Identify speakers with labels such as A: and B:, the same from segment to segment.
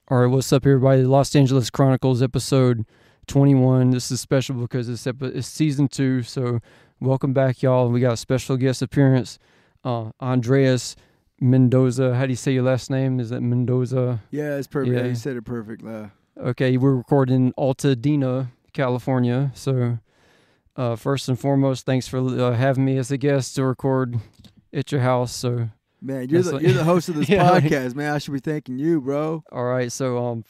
A: All right, what's up, everybody? Los Angeles Chronicles, episode 21. This is special because it's season 2, so welcome back, y'all. We got a special guest appearance, Andreas Mendoza. How do you say your last name? Is that Mendoza?
B: Yeah, it's perfect.
A: Yeah.
B: Yeah, you said it perfect.
A: Okay, we're recording in Alta-D, California. So first and foremost, thanks for having me as a guest to record at your house. So.
B: Man, you're the host of this podcast, man. I should be thanking you, bro.
A: All right, so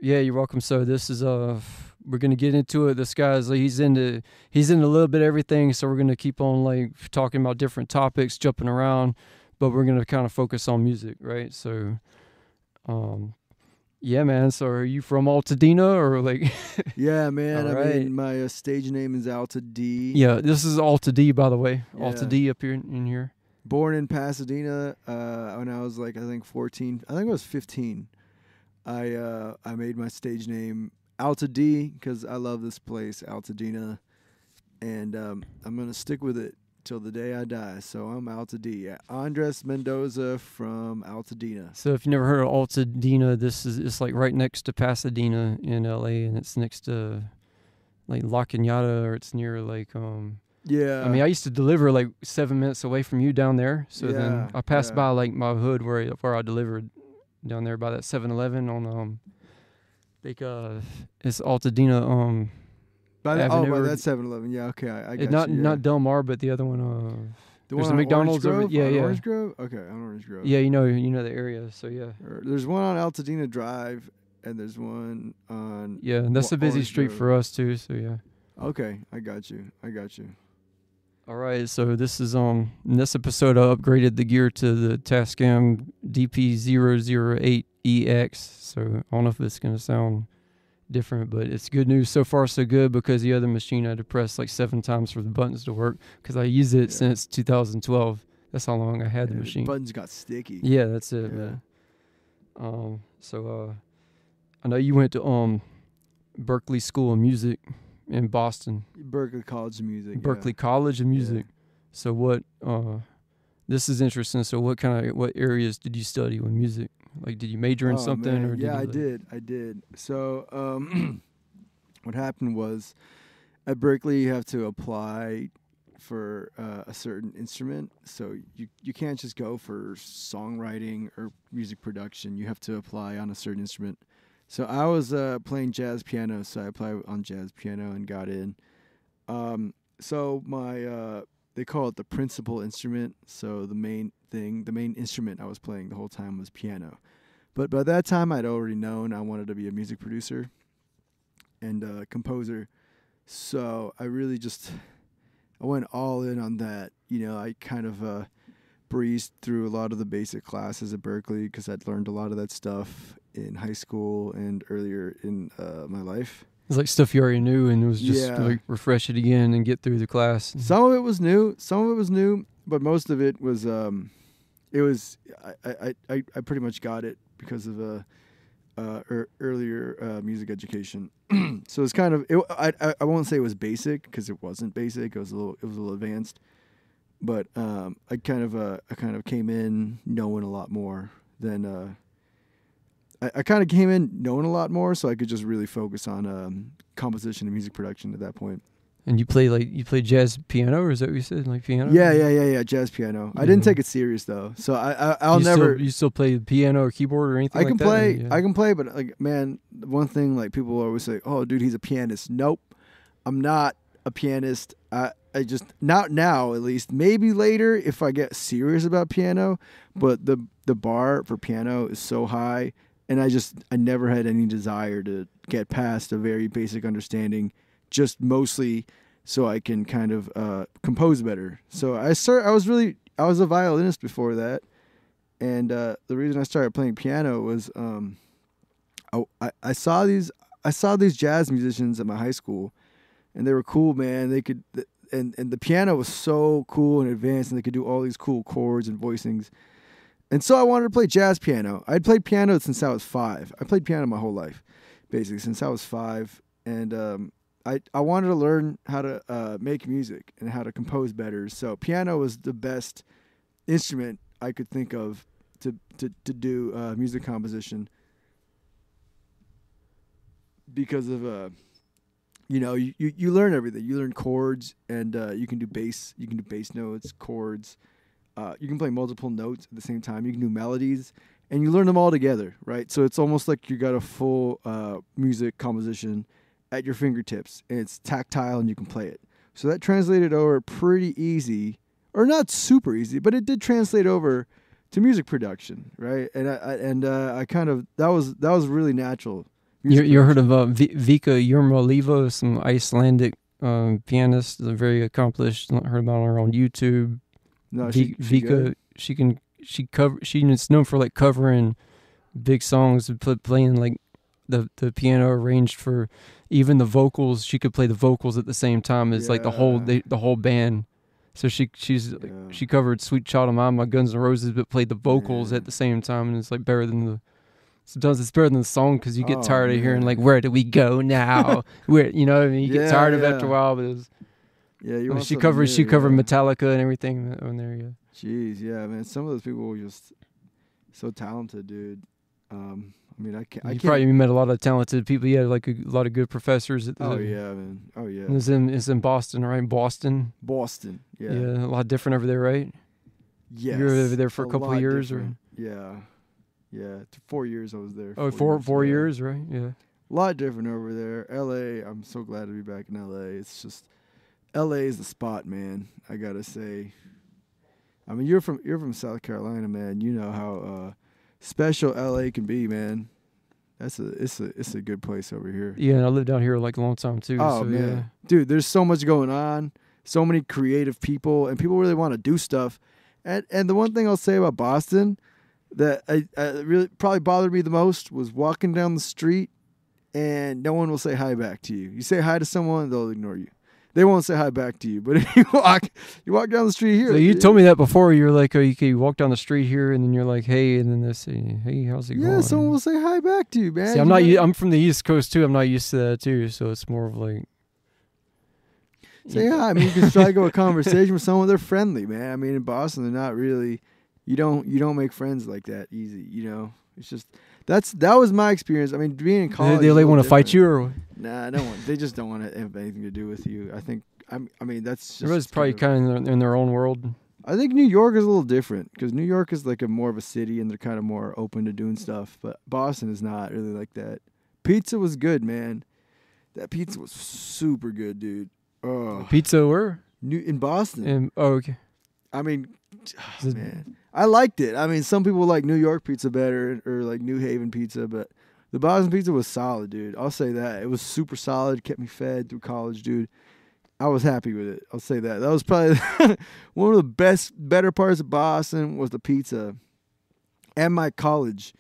A: yeah, you're welcome. So this is we're gonna get into it. This guy's he's into a little bit of everything. So we're gonna keep on like talking about different topics, jumping around, but we're gonna kind of focus on music, right? So, yeah, man. So are you from Alta-D or like?
B: Yeah, man.
A: All
B: I
A: right.
B: mean, my stage name is Alta-D.
A: Yeah, this is Alta-D, by the way.
B: Yeah.
A: Alta-D up here in here.
B: Born in Pasadena when I was like, I think 14. I think I was 15. I made my stage name Alta-D because I love this place, Altadena, and I'm gonna stick with it till the day I die. So I'm Alta-D. Yeah. Andres Mendoza from Altadena.
A: So if you never heard of Alta-D, it's like right next to Pasadena in LA, and it's next to like La Cañada, or it's near like
B: Yeah.
A: I mean, I used to deliver like 7 minutes away from you down there. So then I passed by like my hood where I delivered down there by that 7-Eleven on it's Altadena
B: By
A: Avenue.
B: that 7-Eleven. Yeah, okay, I got
A: not
B: you. Yeah.
A: not Del Mar, but the other one.
B: The
A: there's
B: one
A: a
B: on
A: McDonald's over.
B: Orange Grove?
A: Yeah,
B: on
A: yeah.
B: Orange Grove? Okay, on Orange Grove.
A: Yeah, you know the area. So yeah.
B: There's one on Altadena Drive, and there's one on.
A: Yeah, and that's a busy
B: Orange
A: street
B: Grove.
A: for us too. So yeah.
B: Okay, I got you.
A: All right, so this is in this episode I upgraded the gear to the Tascam DP008EX. So I don't know if it's gonna sound different, but it's good news so far. So good, because the other machine I had to press like 7 times for the buttons to work, because I used it since 2012. That's how long I had the machine.
B: The buttons got sticky.
A: Yeah, that's it, man. So I know you went to Berkeley School of Music in Boston.
B: Berkeley College of Music.
A: Berkeley College of Music. So what? This is interesting. So what areas did you study with music? Like, did you major in something,
B: man.
A: or did you
B: I did. So what happened was, at Berkeley you have to apply for a certain instrument. So you can't just go for songwriting or music production. You have to apply on a certain instrument. So I was playing jazz piano, so I applied on jazz piano and got in. So my they call it the principal instrument. So the main instrument I was playing the whole time was piano. But by that time, I'd already known I wanted to be a music producer and composer. So I really I went all in on that. You know, I kind of breezed through a lot of the basic classes at Berkeley because I'd learned a lot of that stuff in high school and earlier in my life.
A: It's like stuff you already knew, and it was just like refresh it again and get through the class.
B: Some of it was new, but most of it was I pretty much got it because of earlier music education. So it's kind of I won't say it was basic, because it wasn't basic. It was a little advanced, but I kind of came in knowing a lot more than. I kind of came in knowing a lot more, so I could just really focus on composition and music production at that point.
A: And you play jazz piano, or is that what you said, like piano?
B: Yeah, jazz piano. I didn't take it serious though, so I'll never.
A: You still play piano or keyboard or anything?
B: I can
A: like
B: play.
A: That? Yeah.
B: I can play, but like, man, one thing like people always say, "Oh, dude, he's a pianist." Nope, I'm not a pianist. I just not now, at least. Maybe later if I get serious about piano, but the bar for piano is so high. And I never had any desire to get past a very basic understanding, just mostly so I can kind of compose better. So I was a violinist before that, and the reason I started playing piano was I saw these jazz musicians at my high school, and they were cool, man. They could and the piano was so cool and advanced, and they could do all these cool chords and voicings. And so I wanted to play jazz piano. I'd played piano since I was 5. I played piano my whole life, basically, since I was 5. And I wanted to learn how to make music and how to compose better. So piano was the best instrument I could think of to do music composition. because of you learn everything. You learn chords, and you can do bass. You can do bass notes, chords. You can play multiple notes at the same time. You can do melodies, and you learn them all together, right? So it's almost like you got a full music composition at your fingertips, and it's tactile, and you can play it. So that translated over pretty easy, or not super easy, but it did translate over to music production, right? And I kind of that was really natural.
A: You heard of Vika Yermolieva, some Icelandic pianist, very accomplished. Heard about her on YouTube.
B: No,
A: Vika, she's known for like covering big songs, playing like the piano arranged for even the vocals. She could play the vocals at the same time as like the whole band. So she covered Sweet Child of Mine by Guns N' Roses, but played the vocals at the same time, and it's like better than sometimes it's better than the song because you get tired of hearing like, where do we go now? Where, you know what I mean? You get tired of it after a while, but it was, she covered Metallica and everything on there. Yeah.
B: Jeez, yeah, man. Some of those people were just so talented, dude. I mean, I can't.
A: Probably met a lot of talented people. You had like a lot of good professors.
B: Man. Oh yeah.
A: It's in Boston, right? Boston.
B: Yeah.
A: Yeah, a lot different over there, right?
B: Yes.
A: You were over there for a couple of years,
B: different. Or yeah. 4 years I was there.
A: Oh, four years, right? Yeah.
B: A lot different over there. LA. I'm so glad to be back in LA. It's just LA is the spot, man. I gotta say. I mean, you're from South Carolina, man. You know how special LA can be, man. It's a good place over here.
A: Yeah, and I lived down here like a long time too.
B: Oh
A: so,
B: man,
A: yeah.
B: Dude, there's so much going on, so many creative people, and people really want to do stuff. And the one thing I'll say about Boston that I really probably bothered me the most was walking down the street and no one will say hi back to you. You say hi to someone, they'll ignore you. They won't say hi back to you. But if you walk down the street here.
A: So you told me that before. You're like, oh, you walk down the street here, and then you're like, hey, and then they say, hey, how's it going?
B: Yeah, someone will say hi back to you, man.
A: See, I'm from the East Coast too. I'm not used to that too. So it's more of like.
B: Say hi. I mean, you can strike up a conversation with someone. They're friendly, man. I mean, in Boston, they're not really. You don't make friends like that easy. You know, it's just that was my experience. I mean, being in college.
A: They want to fight you or?
B: Nah, no one. They just don't want to have anything to do with you. I think. I mean, that's just.
A: Everybody's probably kind of in their own world.
B: I think New York is a little different because New York is like more of a city and they're kind of more open to doing stuff. But Boston is not really like that. Pizza was good, man. That pizza was super good, dude. Oh.
A: Pizza where?
B: In Boston.
A: Okay.
B: I mean, man, I liked it. I mean, some people like New York pizza better or like New Haven pizza, but the Boston pizza was solid, dude. I'll say that. It was super solid. Kept me fed through college, dude. I was happy with it. I'll say that. That was probably one of the better parts of Boston was the pizza and my college.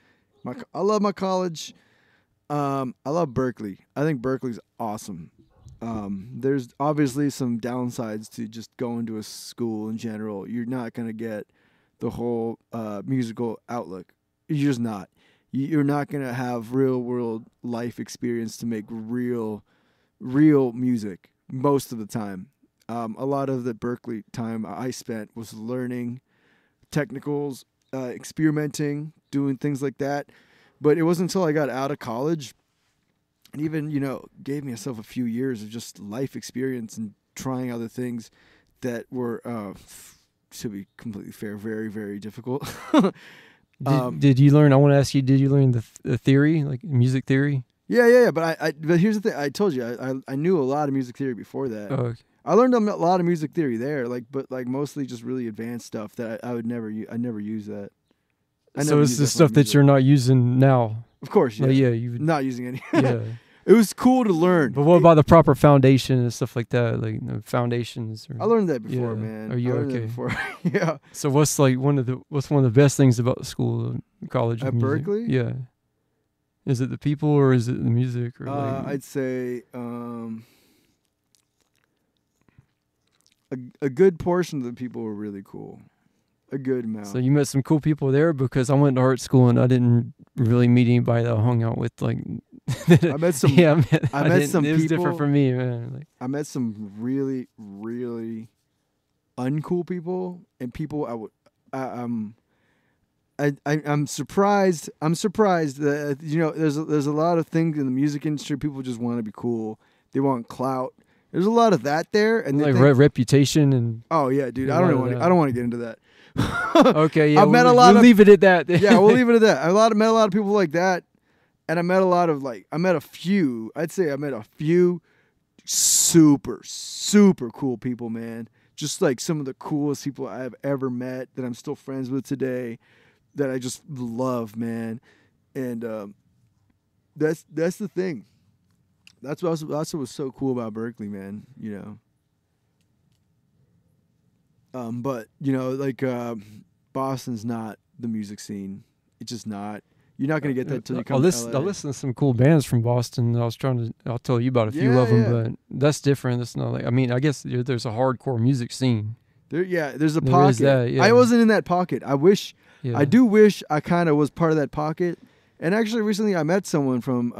B: I love my college. I love Berkeley. I think Berkeley's awesome. There's obviously some downsides to just going to a school in general. You're not going to get the whole musical outlook. You're just not. You're not going to have real world life experience to make real music most of the time. A lot of the Berkeley time I spent was learning technicals, experimenting, doing things like that. But it wasn't until I got out of college and even, gave myself a few years of just life experience and trying other things that were, to be completely fair, very, very difficult.
A: Did you learn? I want to ask you. Did you learn the theory, like music theory?
B: Yeah. But here's the thing. I told you I knew a lot of music theory before that.
A: Oh, okay.
B: I learned a lot of music theory there, but mostly just really advanced stuff that I never use that.
A: So it's the stuff that you're not using now.
B: Of course, yeah.
A: You're
B: not using any.
A: Yeah.
B: It was cool to learn.
A: But what about the proper foundation and stuff like that? Like foundations?
B: I learned that before, man.
A: Are you okay?
B: Before. Yeah.
A: So what's one of the best things about the school, college?
B: At Berkeley?
A: Yeah. Is it the people or is it the music? Or
B: I'd say a good portion of the people were really cool. A good amount.
A: So you met some cool people there because I went to art school and I didn't really meet anybody that I hung out with. Like,
B: I met some.
A: Yeah,
B: I met some people.
A: It was different for me, man. Like,
B: I met some really, really uncool people and people I'm surprised. I'm surprised that there's a lot of things in the music industry. People just want to be cool. They want clout. There's a lot of that there, and
A: like reputation and.
B: Oh yeah, dude. I don't want to get into that.
A: Okay, yeah.
B: I've met a lot
A: we'll leave it at that.
B: Yeah, we'll leave it at that. Met a lot of people like that, and I met a few. I'd say I met a few super cool people, man. Just like some of the coolest people I've ever met that I'm still friends with today, that I just love, man. And that's the thing. That's what was so cool about Berkeley, man. But Boston's not the music scene. It's just not. You're not going to get that till you come to LA.
A: I listen to some cool bands from Boston. I'll tell you about a few of them, but that's different. It's not like, I mean, I guess there's a hardcore music scene.
B: There's a pocket.
A: That, yeah.
B: I wasn't in that pocket. I do wish I kind of was part of that pocket. And actually, recently I met someone from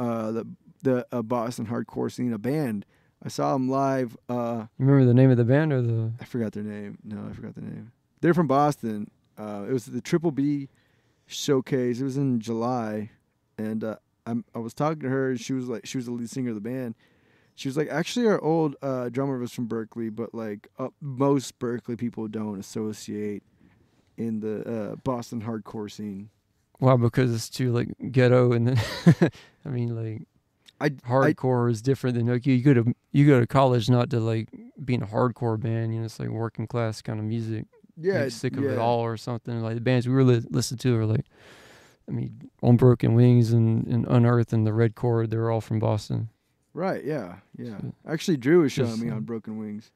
B: the Boston hardcore scene, a band. I saw them live.
A: You remember the name of the band or the?
B: I forgot their name. No, I forgot the name. They're from Boston. It was the Triple B showcase. It was in July, and I was talking to her, and she was the lead singer of the band. She was like, actually, our old drummer was from Berkeley, but like most Berkeley people don't associate in the Boston hardcore scene.
A: Wow, because it's too like ghetto, and then I mean like. Hardcore is different than like you go to college not to like being a hardcore band. It's like working class kind of music.
B: Yeah,
A: like sick of it all or something. Like the bands we were listening to are like, I mean, On Broken Wings and Unearth and the Red Chord. They're all from Boston.
B: Right. Yeah. So, actually, Drew was showing me On Broken Wings.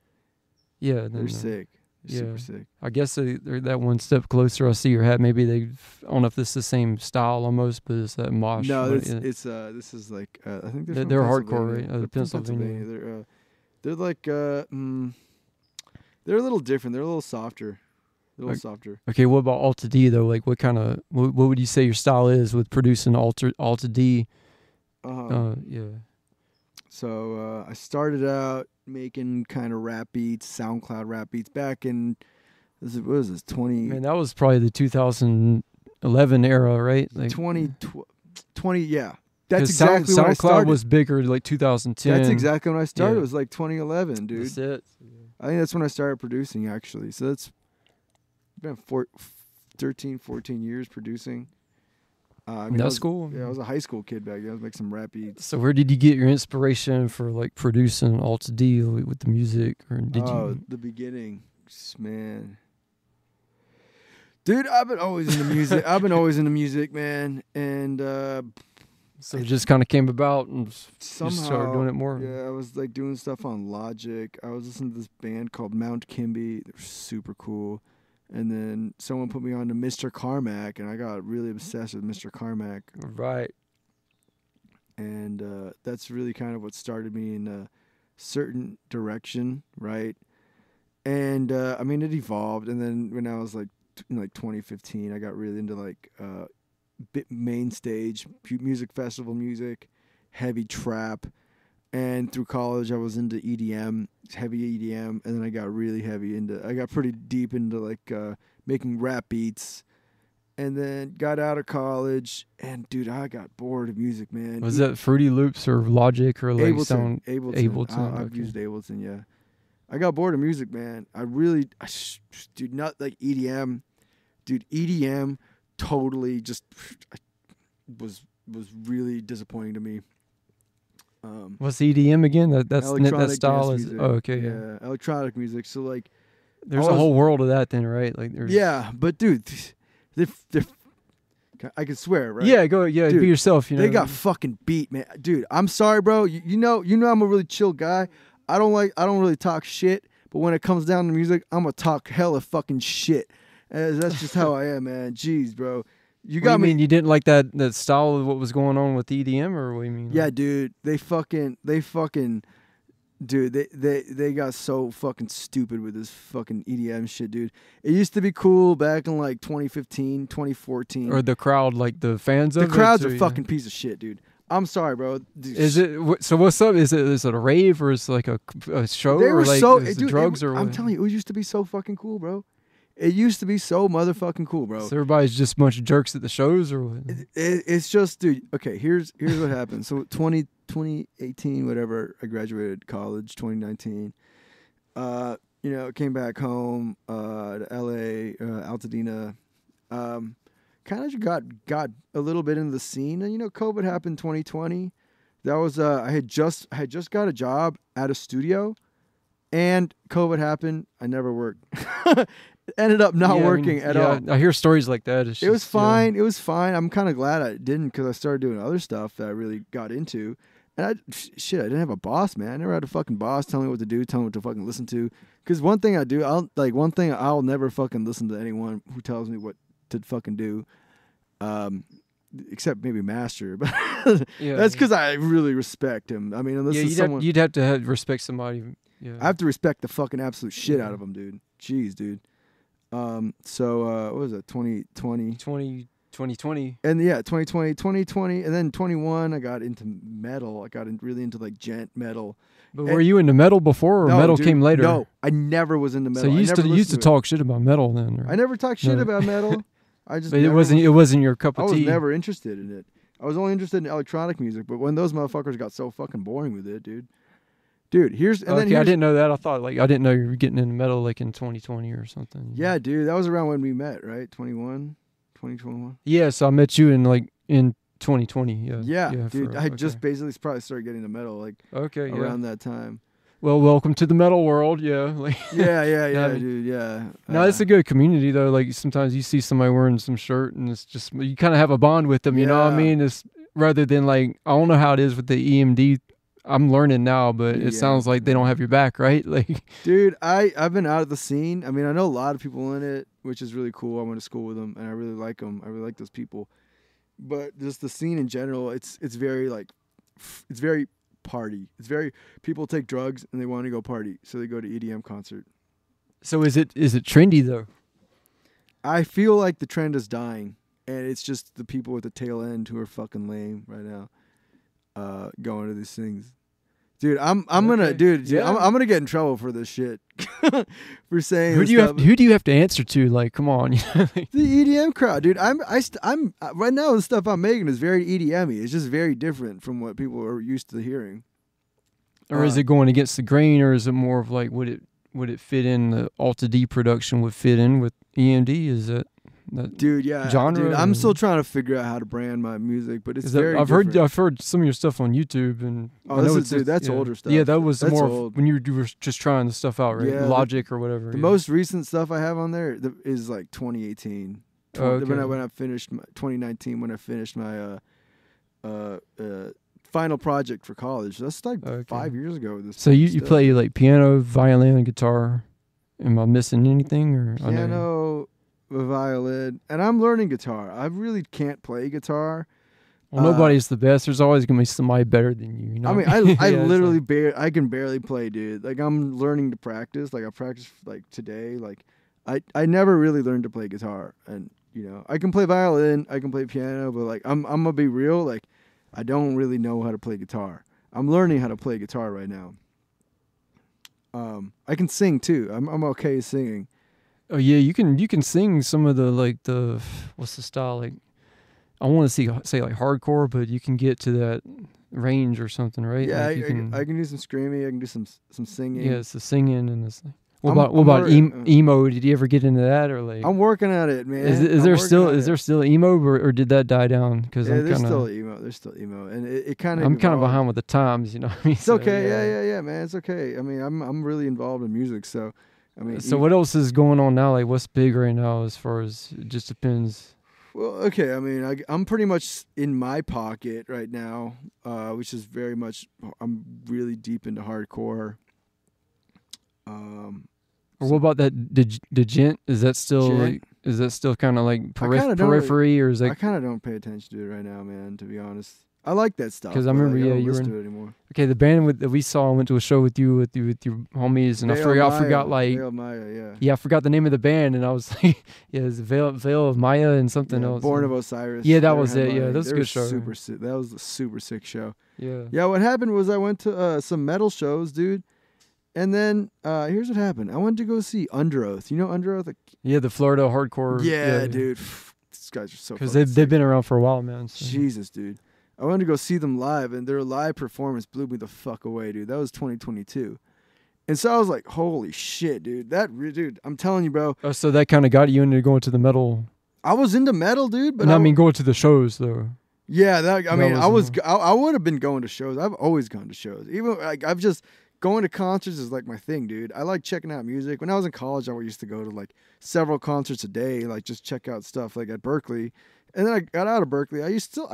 A: Yeah,
B: they're sick. They're super sick.
A: I guess they're that one step closer. I see your hat. Maybe I don't know if this is the same style almost, but it's that mosh.
B: No, this is like I think
A: they're hardcore, right?
B: Pennsylvania. They're like they're a little different. They're a little softer.
A: Okay, what about Alta-D though? Like, what would you say your style is with producing Alta-D? Yeah.
B: So I started out making kind of rap beats, SoundCloud rap beats back in, what was this, 20...
A: Man, that was probably the 2011 era, right? Like
B: 20, yeah. That's exactly when I started.
A: SoundCloud was bigger, like 2010.
B: That's exactly when I started. Yeah. It was like 2011, dude.
A: That's it.
B: I think that's when I started producing, actually. So that's been 13, 14 years producing.
A: That's cool.
B: Yeah, I was a high school kid back then. I was making some rap beats.
A: So where did you get your inspiration for like producing Alta-D with the music, or did you?
B: The beginning, man. Dude, I've been always into music. Man, and
A: so it just kind of came about and
B: somehow
A: you started doing it more.
B: Yeah, I was like doing stuff on Logic. I was listening to this band called Mount Kimby. They're super cool. And then someone put me on to Mr. Carmack, and I got really obsessed with Mr. Carmack.
A: Right.
B: And that's really kind of what started me in a certain direction, right? And I mean, it evolved. And then when I was like in 2015, I got really into like main stage music, festival music, heavy trap. And through college, I was into EDM, heavy EDM, and then I got pretty deep into like making rap beats, and then got out of college, and dude, I got bored of music, man.
A: Was that Fruity Loops or Logic or like
B: Ableton?
A: Ableton.
B: I've used Ableton, yeah. I got bored of music, man. Dude, not like EDM. Dude, EDM totally just was really disappointing to me.
A: What's EDM again? That style is
B: music.
A: Oh, okay, yeah.
B: Electronic music. So like,
A: there's a whole world of that then, right? Like there's
B: but dude, they're I can swear, right?
A: Yeah, go, yeah,
B: dude,
A: be yourself.
B: They got fucking beat, man. Dude, I'm sorry, bro. You know, I'm a really chill guy. I don't really talk shit, but when it comes down to music, I'm gonna talk hella fucking shit. And that's just how I am, man. Jeez, bro. You got me.
A: Mean you didn't like that style of what was going on with EDM, or what do you mean?
B: Yeah, dude. They got so fucking stupid with this fucking EDM shit, dude. It used to be cool back in like 2015, 2014.
A: Or the crowd, like the fans of it?
B: The crowd's a fucking piece of shit, dude. I'm sorry, bro. Dude,
A: is it so? What's up? Is it a rave or is it like a show?
B: They were
A: or like
B: so
A: is
B: dude,
A: drugs or what?
B: I'm telling you, it used to be so fucking cool, bro. It used to be so motherfucking cool, bro.
A: So everybody's just a bunch of jerks at the shows, or what?
B: It's just, dude. Okay, here's what happened. So 2018, whatever, I graduated college. 2019, came back home to LA, Altadena. Kind of got a little bit into the scene, and COVID happened 2020. That was I had just got a job at a studio, and COVID happened. I never worked. Ended up not working at all.
A: I hear stories like that.
B: It was fine. It was fine. I'm kind of glad I didn't, because I started doing other stuff that I really got into. And I didn't have a boss, man. I never had a fucking boss telling me what to do, telling me what to fucking listen to. Because one thing I'll never fucking listen to anyone who tells me what to fucking do. Except maybe Master, but that's because I really respect him. I mean, unless
A: you'd have to respect somebody. Yeah,
B: I have to respect the fucking absolute shit out of him, dude. Jeez, dude. What was it? 2020,
A: 2020,
B: and 2020, and then 21. I got into metal. I got really into like gent metal.
A: But were you into metal before, or metal came later?
B: No, I never was into metal.
A: So you used to talk shit about metal then? Right?
B: I never talked shit about metal. But
A: it wasn't your cup of tea.
B: I was never interested in it. I was only interested in electronic music. But when those motherfuckers got so fucking boring with it, dude. I didn't
A: know that. I didn't know you were getting into metal like in 2020 or something.
B: Yeah, dude, that was around when we met, right? 2021.
A: Yeah, so I met you in 2020. Yeah,
B: dude. I just basically probably started getting into metal around that time.
A: Well, welcome to the metal world. Yeah,
B: dude. Yeah.
A: No, it's a good community though. Like sometimes you see somebody wearing some shirt, and it's just you kind of have a bond with them. You know what I mean? It's rather than like I don't know how it is with the EMD. I'm learning now, but it sounds like they don't have your back, right? Like,
B: dude, I've been out of the scene. I mean, I know a lot of people in it, which is really cool. I went to school with them, and I really like them. I really like those people. But just the scene in general, it's very party. It's very people take drugs and they want to go party, so they go to EDM concert.
A: So is it trendy though?
B: I feel like the trend is dying, and it's just the people at the tail end who are fucking lame right now, going to these things. Dude, I'm gonna get in trouble for this shit. For saying
A: who do you have to answer to? Like, come on.
B: The EDM crowd, dude. I'm right now the stuff I'm making is very EDM-y. It's just very different from what people are used to hearing.
A: Or is it going against the grain, or is it more of like would it fit in the Alta-D production would fit in with EMD? Is that genre?
B: Dude, I'm still trying to figure out how to brand my music, but it's very
A: I've heard some of your stuff on YouTube, and
B: that's older stuff.
A: Yeah, that was more old. When you were just trying the stuff out, right? Yeah, Logic or whatever.
B: The most recent stuff I have on there is like 2018. When I finished 2019, when I finished my final project for college. That's like 5 years ago.
A: So you play like piano, violin, and guitar. Am I missing anything? Or
B: piano, violin, and I'm learning guitar. I really can't play guitar.
A: Well, nobody's the best. There's always gonna be somebody better than you. You know?
B: I mean, I literally I can barely play, dude. Like I'm learning to practice. Like I practiced like today. Like I never really learned to play guitar, and I can play violin, I can play piano, but like I'm gonna be real. Like I don't really know how to play guitar. I'm learning how to play guitar right now. I can sing too. I'm okay singing.
A: Oh yeah, you can sing some of the what's the style like? I want to say like hardcore, but you can get to that range or something, right?
B: Yeah,
A: like
B: I can do some screaming. I can do some singing.
A: Yeah, it's the singing and this. What about emo? Did you ever get into that, or like?
B: I'm working at it, man.
A: Is there still emo, or did that die down? Because
B: there's still emo. There's still emo, and it kind of.
A: I'm kind of behind with the times, you know. What I mean?
B: It's okay, yeah, man. It's okay. I mean, I'm really involved in music, so. I mean.
A: So what else is going on now? Like, what's big right now? As far as it just depends.
B: Well, okay. I mean, I'm pretty much in my pocket right now, which is very much. I'm really deep into hardcore.
A: Or what about that Degent? Is that still like? Is that still kind of like periphery, or is that?
B: I kind of don't pay attention to it right now, man. To be honest, I like that stuff.
A: Because I remember,
B: you
A: were
B: to it anymore.
A: Okay, the band that we saw went to a show with you with your homies, and I forgot like
B: Maya,
A: I forgot the name of the band, and I was like, it was Veil of Maya and something else.
B: Born of Osiris.
A: Yeah, that was it. Yeah, that was a good show.
B: That was a super sick show.
A: Yeah.
B: Yeah, what happened was I went to some metal shows, dude. And then here's what happened. I went to go see Under Oath. You know Under Oath?
A: Yeah, the Florida hardcore.
B: Yeah, dude. These guys are so.
A: Because they've been around for a while, man. So.
B: Jesus, dude. I wanted to go see them live, and their live performance blew me the fuck away, dude. That was 2022. And so I was like, holy shit, dude. Dude, I'm telling you, bro.
A: Oh, so that kind of got you into going to the metal.
B: I was into metal, dude. But
A: I mean, going to the shows, though.
B: Yeah, I would have been going to shows. I've always gone to shows. Even like I've just going to concerts is like my thing, dude. I like checking out music. When I was in college, I used to go to like several concerts a day, like just check out stuff like at Berkeley. And then I got out of Berkeley. I even still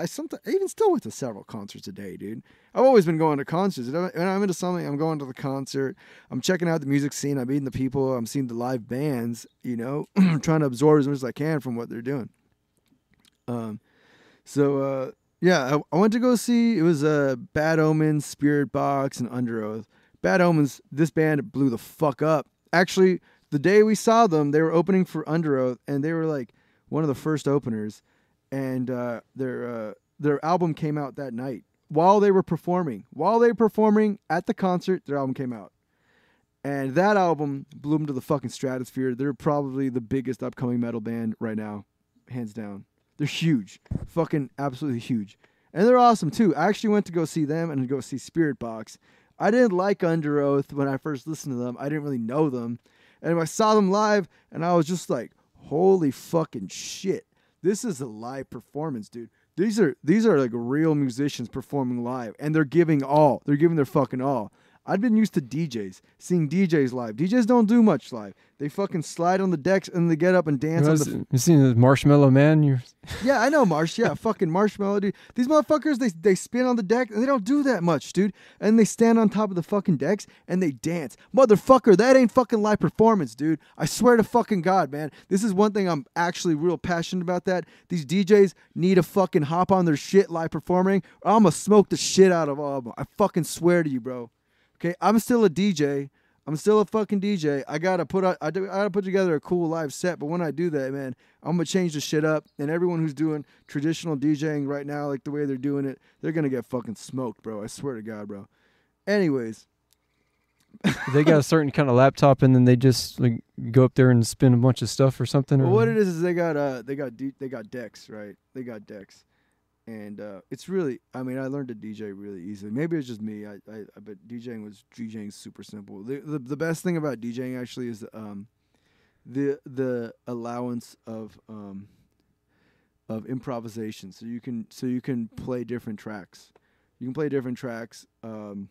B: went to several concerts a day, dude. I've always been going to concerts. When I'm into something, I'm going to the concert. I'm checking out the music scene. I'm meeting the people. I'm seeing the live bands, you know, trying to absorb as much as I can from what they're doing. Yeah, I went to go see, it was Bad Omens, Spirit Box, and Under Oath. Bad Omens, this band blew the fuck up. Actually, the day we saw them, they were opening for Under Oath, and they were like one of the first openers. And their album came out that night while they were performing. While they were performing at the concert, their album came out. And that album blew them to the fucking stratosphere. They're probably the biggest upcoming metal band right now, hands down. They're huge. Fucking absolutely huge. And they're awesome, too. I actually went to go see them and go see Spirit Box. I didn't like Under Oath when I first listened to them. I didn't really know them. And I saw them live, and I was just like, holy fucking shit. This is a live performance, dude. These are like real musicians performing live, and they're giving all. They're giving their fucking all. I've been used to DJs, seeing DJs live. DJs don't do much live. They fucking slide on the decks and they get up and dance.
A: You seen the Marshmallow Man?
B: Yeah, I know Marsh. Yeah, fucking Marshmallow, dude. These motherfuckers, they spin on the deck and they don't do that much, dude. And they stand on top of the fucking decks and they dance. Motherfucker, that ain't fucking live performance, dude. I swear to fucking God, man. This is one thing I'm actually real passionate about that. These DJs need to fucking hop on their shit live performing, or I'm gonna smoke the shit out of all of them. I fucking swear to you, bro. Okay, I'm still a DJ. I'm still a fucking DJ. I gotta put together a cool live set. But when I do that, man, I'm gonna change the shit up. And everyone who's doing traditional DJing right now, like the way they're doing it, they're gonna get fucking smoked, bro. I swear to God, bro. Anyways,
A: they got a certain kind of laptop, and then they just like go up there and spin a bunch of stuff or something.
B: Well, what it is they got decks, right? They got decks. And it's really, I mean, I learned to DJ really easily. Maybe it's just me. But DJing super simple. The best thing about DJing actually is the allowance of improvisation. So you can play different tracks. You can play different tracks in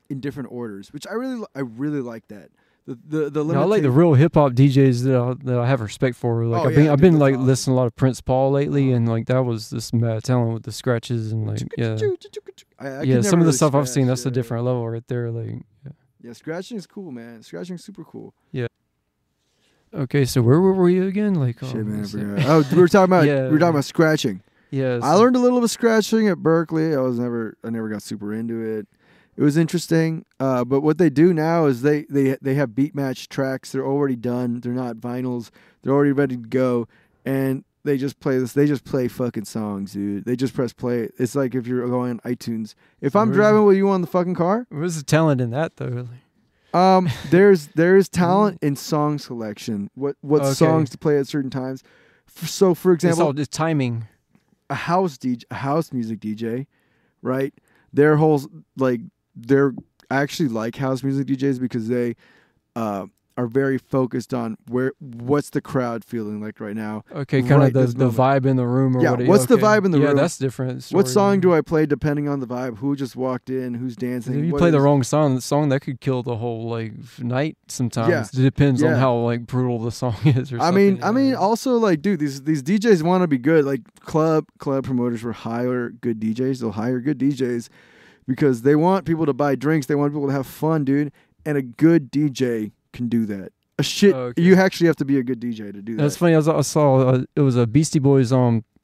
B: different orders, which I really like that. I
A: like the real hip hop DJs that I have respect for. Like I've been like awesome. Listening to a lot of Prince Paul lately, and like that was this mad talent with the scratches and like some of the stuff I've seen, that's a different level right there. Like
B: scratching is cool, man. Scratching's super cool.
A: Yeah. Okay, so where were you again? Like
B: shit, man, we were talking about scratching.
A: Yeah,
B: I learned a little bit of scratching at Berkeley. I never got super into it. It was interesting, but what they do now is they have beat match tracks. They're already done. They're not vinyls. They're already ready to go, and they just play this. They just play fucking songs, dude. They just press play. It's like if you're going on iTunes. If I'm driving with you on the fucking car,
A: where's the talent in that though?
B: There's talent in song selection. What songs to play at certain times. So for example,
A: it's timing.
B: A house music DJ, right? Their whole I actually like house music DJs because they are very focused on what's the crowd feeling like right now.
A: Okay, kind of the vibe in the room or
B: what's the vibe in the room?
A: Yeah, that's different.
B: What song do I play depending on the vibe? Who just walked in? Who's dancing?
A: If you play the wrong song that could kill the whole like night sometimes. Yeah. It depends on how like brutal the song is or something.
B: I mean also like dude, these DJs want to be good. Like club promoters will hire good DJs. They'll hire good DJs because they want people to buy drinks. They want people to have fun, dude. And a good DJ can do that. You actually have to be a good DJ to do that.
A: That's funny. I saw it was a Beastie Boys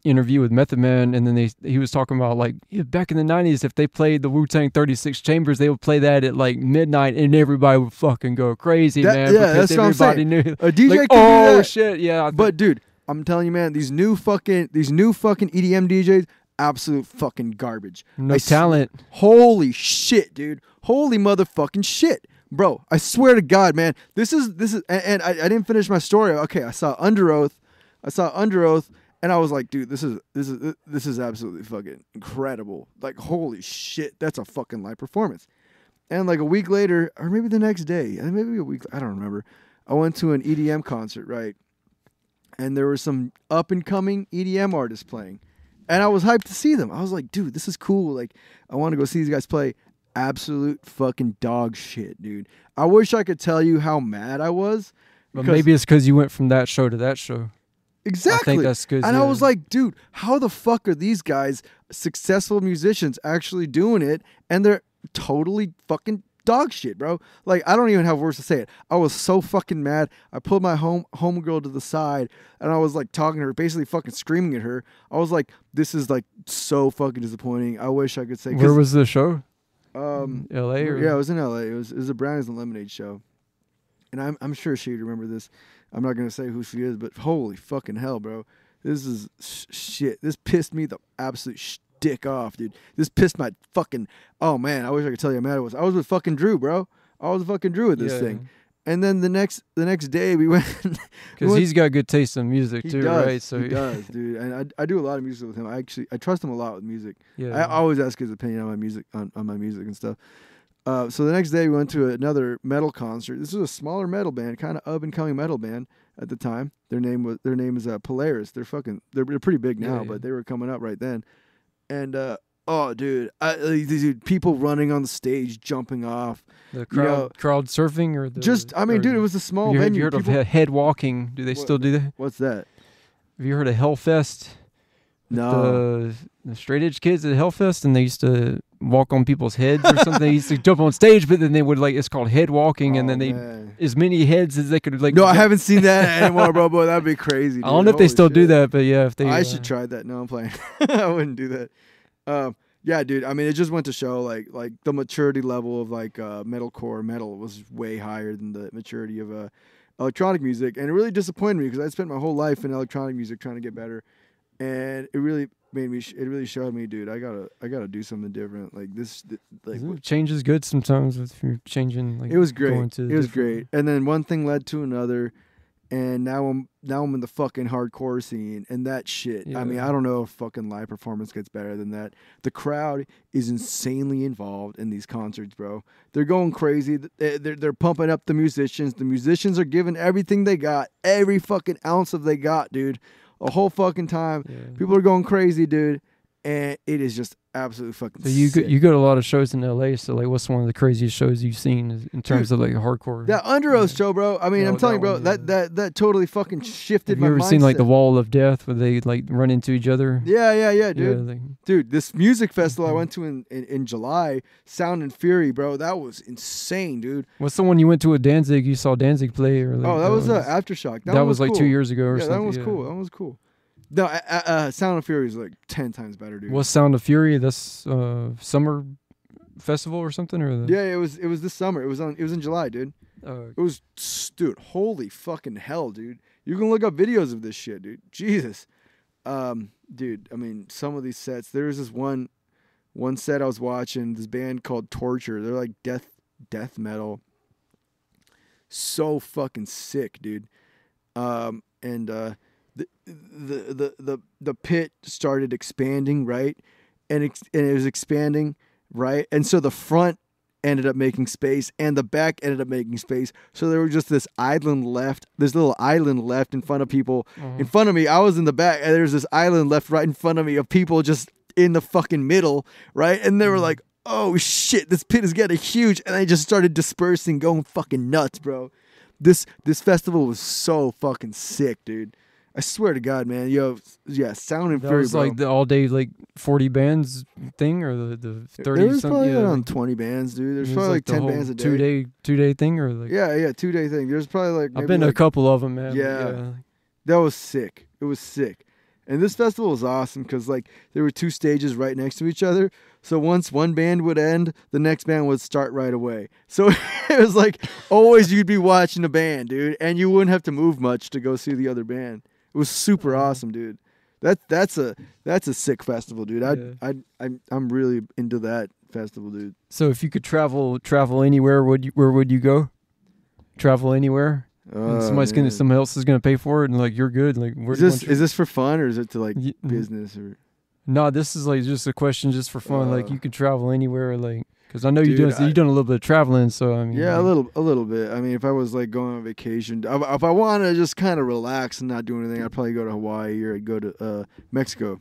A: interview with Method Man, and then he was talking about like back in the 90s, if they played the Wu-Tang 36 Chambers, they would play that at like midnight, and everybody would fucking go crazy, man.
B: Yeah, that's what I'm saying.
A: Knew,
B: a DJ
A: like,
B: can do that.
A: Shit, yeah.
B: But dude, I'm telling you, man, these new fucking EDM DJs, absolute fucking garbage.
A: No talent.
B: Holy shit, dude. Holy motherfucking shit. bro. I swear to God, man. This is, and I didn't finish my story. Okay, I saw Under Oath, and I was like, dude, this is absolutely fucking incredible. Like, holy shit, that's a fucking live performance. And like a week later, or maybe the next day, maybe a week, I don't remember. I went to an EDM concert, right? And there were some up and coming EDM artists playing. And I was hyped to see them. I was like, dude, this is cool. Like, I want to go see these guys play. Absolute fucking dog shit, dude. I wish I could tell you how mad I was.
A: But maybe it's because you went from that show to that show.
B: Exactly.
A: I think that's good.
B: And I was like, dude, how the fuck are these guys, successful musicians, actually doing it? And they're totally fucking dog shit, bro. Like, I don't even have words to say it. I was so fucking mad. I pulled my homegirl to the side, and I was like talking to her, basically fucking screaming at her. I was like, this is like so fucking disappointing. I wish I could say.
A: Where was the show?
B: L.A. Or? Yeah, it was in L.A. It was a Brownies and Lemonade show, and I'm sure she'd remember this. I'm not gonna say who she is, but holy fucking hell, bro. This is shit. This pissed me the absolute dick off, dude. This pissed my fucking. Oh man, I wish I could tell you how mad I was. I was with fucking Drew, bro. I was with fucking Drew with this thing. And then the next day we went
A: because he's got good taste in music too,
B: does,
A: right? So
B: he does, dude. And I do a lot of music with him. I trust him a lot with music.
A: Yeah,
B: I always ask his opinion on my music on my music and stuff. So the next day we went to another metal concert. This was a smaller metal band, kind of up and coming metal band at the time. Their name is Polaris. They're pretty big now, but they were coming up right then. And oh, dude, people running on the stage, jumping off.
A: The crowd surfing or
B: dude, it was a small venue.
A: You heard of head walking? Do they still do that?
B: What's that?
A: Have you heard of Hellfest?
B: No.
A: The straight edge kids at Hellfest, and they used to walk on people's heads or something. They used to jump on stage, but then they would it's called head walking, and then as many heads as they could
B: No, I haven't seen that anymore, bro. Boy, that'd be crazy. Dude.
A: I don't know if they still do that, but yeah, if they.
B: I should try that. No, I'm playing. I wouldn't do that. Yeah, dude. I mean, it just went to show like the maturity level of metalcore metal was way higher than the maturity of electronic music, and it really disappointed me because I spent my whole life in electronic music trying to get better, and it really made me. It really showed me, dude. I gotta do something different. Like this,
A: change is good sometimes if you're changing. Like
B: it was great. It was great, and then one thing led to another. And now I'm in the fucking hardcore scene and that shit. Yeah. I mean, I don't know if fucking live performance gets better than that. The crowd is insanely involved in these concerts, bro. They're going crazy. They're pumping up the musicians. The musicians are giving everything they got, every fucking ounce of they got, dude. A whole fucking time. Yeah. People are going crazy, dude. And it is just absolutely fucking sick.
A: You go to a lot of shows in LA, so what's one of the craziest shows you've seen in terms of hardcore?
B: That Under Oath show, bro. I mean, I'm telling you, bro, that totally fucking shifted my mindset.
A: Have you ever seen the Wall of Death where they run into each other?
B: Yeah, dude. Dude, this music festival I went to in July, Sound and Fury, bro, that was insane, dude.
A: What's the one you went to at Danzig? You saw Danzig play? Or
B: that was Aftershock.
A: That was like cool. 2 years ago or something.
B: That was cool. That was cool. No, Sound of Fury is like 10 times better, dude.
A: What's Sound of Fury? That's summer festival or something, or
B: it was this summer. It was in July, dude. It was, dude. Holy fucking hell, dude. You can look up videos of this shit, dude. Jesus, dude. I mean, some of these sets. There was this one set I was watching. This band called Torture. They're like death metal. So fucking sick, dude. The pit started expanding, right? And it was expanding, right? And so the front ended up making space and the back ended up making space. So there was just this little island left in front of people. In front of me, I was in the back, and there's this island left right in front of me of people just in the fucking middle, right? And they were like, oh shit, this pit is getting huge. And they just started dispersing, going fucking nuts, bro. This festival was so fucking sick, dude. I swear to God, man. Sound and Fury,
A: was like the all day 40 bands thing, or the 30
B: there was
A: something.
B: Probably around 20 bands, dude. There's probably 10 bands a day.
A: 2-day thing, or
B: 2-day thing. There's probably
A: I've been to a couple of them, man.
B: Yeah, that was sick. It was sick. And this festival was awesome because there were 2 stages right next to each other. So once one band would end, the next band would start right away. So it was always you'd be watching a band, dude, and you wouldn't have to move much to go see the other band. It was super awesome, dude. That's a sick festival, dude. I'm really into that festival, dude.
A: So if you could travel anywhere, where would you go? Travel anywhere? And someone else is gonna pay for it, and like you're good. Like, where
B: is this for fun or is it to like business or?
A: No, this is like just a question just for fun. Like you could travel anywhere, like because I know
B: Dude,
A: you've done a little bit of traveling, so I mean.
B: Yeah, a little bit. I mean, if I was like going on vacation, if I want to just kind of relax and not do anything, I'd probably go to Hawaii or I'd go to Mexico.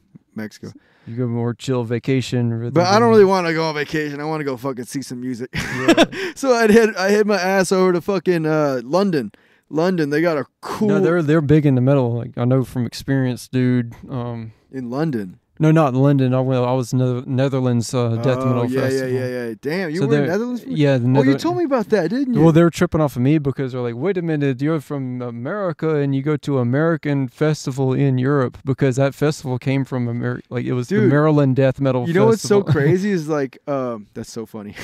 A: You go more chill vacation.
B: But I don't really want to go on vacation. I want to go fucking see some music. Yeah. So I hit my ass over to fucking London. They got a cool.
A: No, they're big in the metal. Like I know from experience, dude.
B: In London.
A: No, not in London. I was Netherlands death metal festival.
B: Yeah. Damn, you were in Netherlands?
A: Yeah.
B: You told me about that, didn't you?
A: Well, they were tripping off of me because they're like, wait a minute, you're from America and you go to American festival in Europe because that festival came from America. Like it was the Maryland death metal festival.
B: You know what's so crazy is like, that's so funny.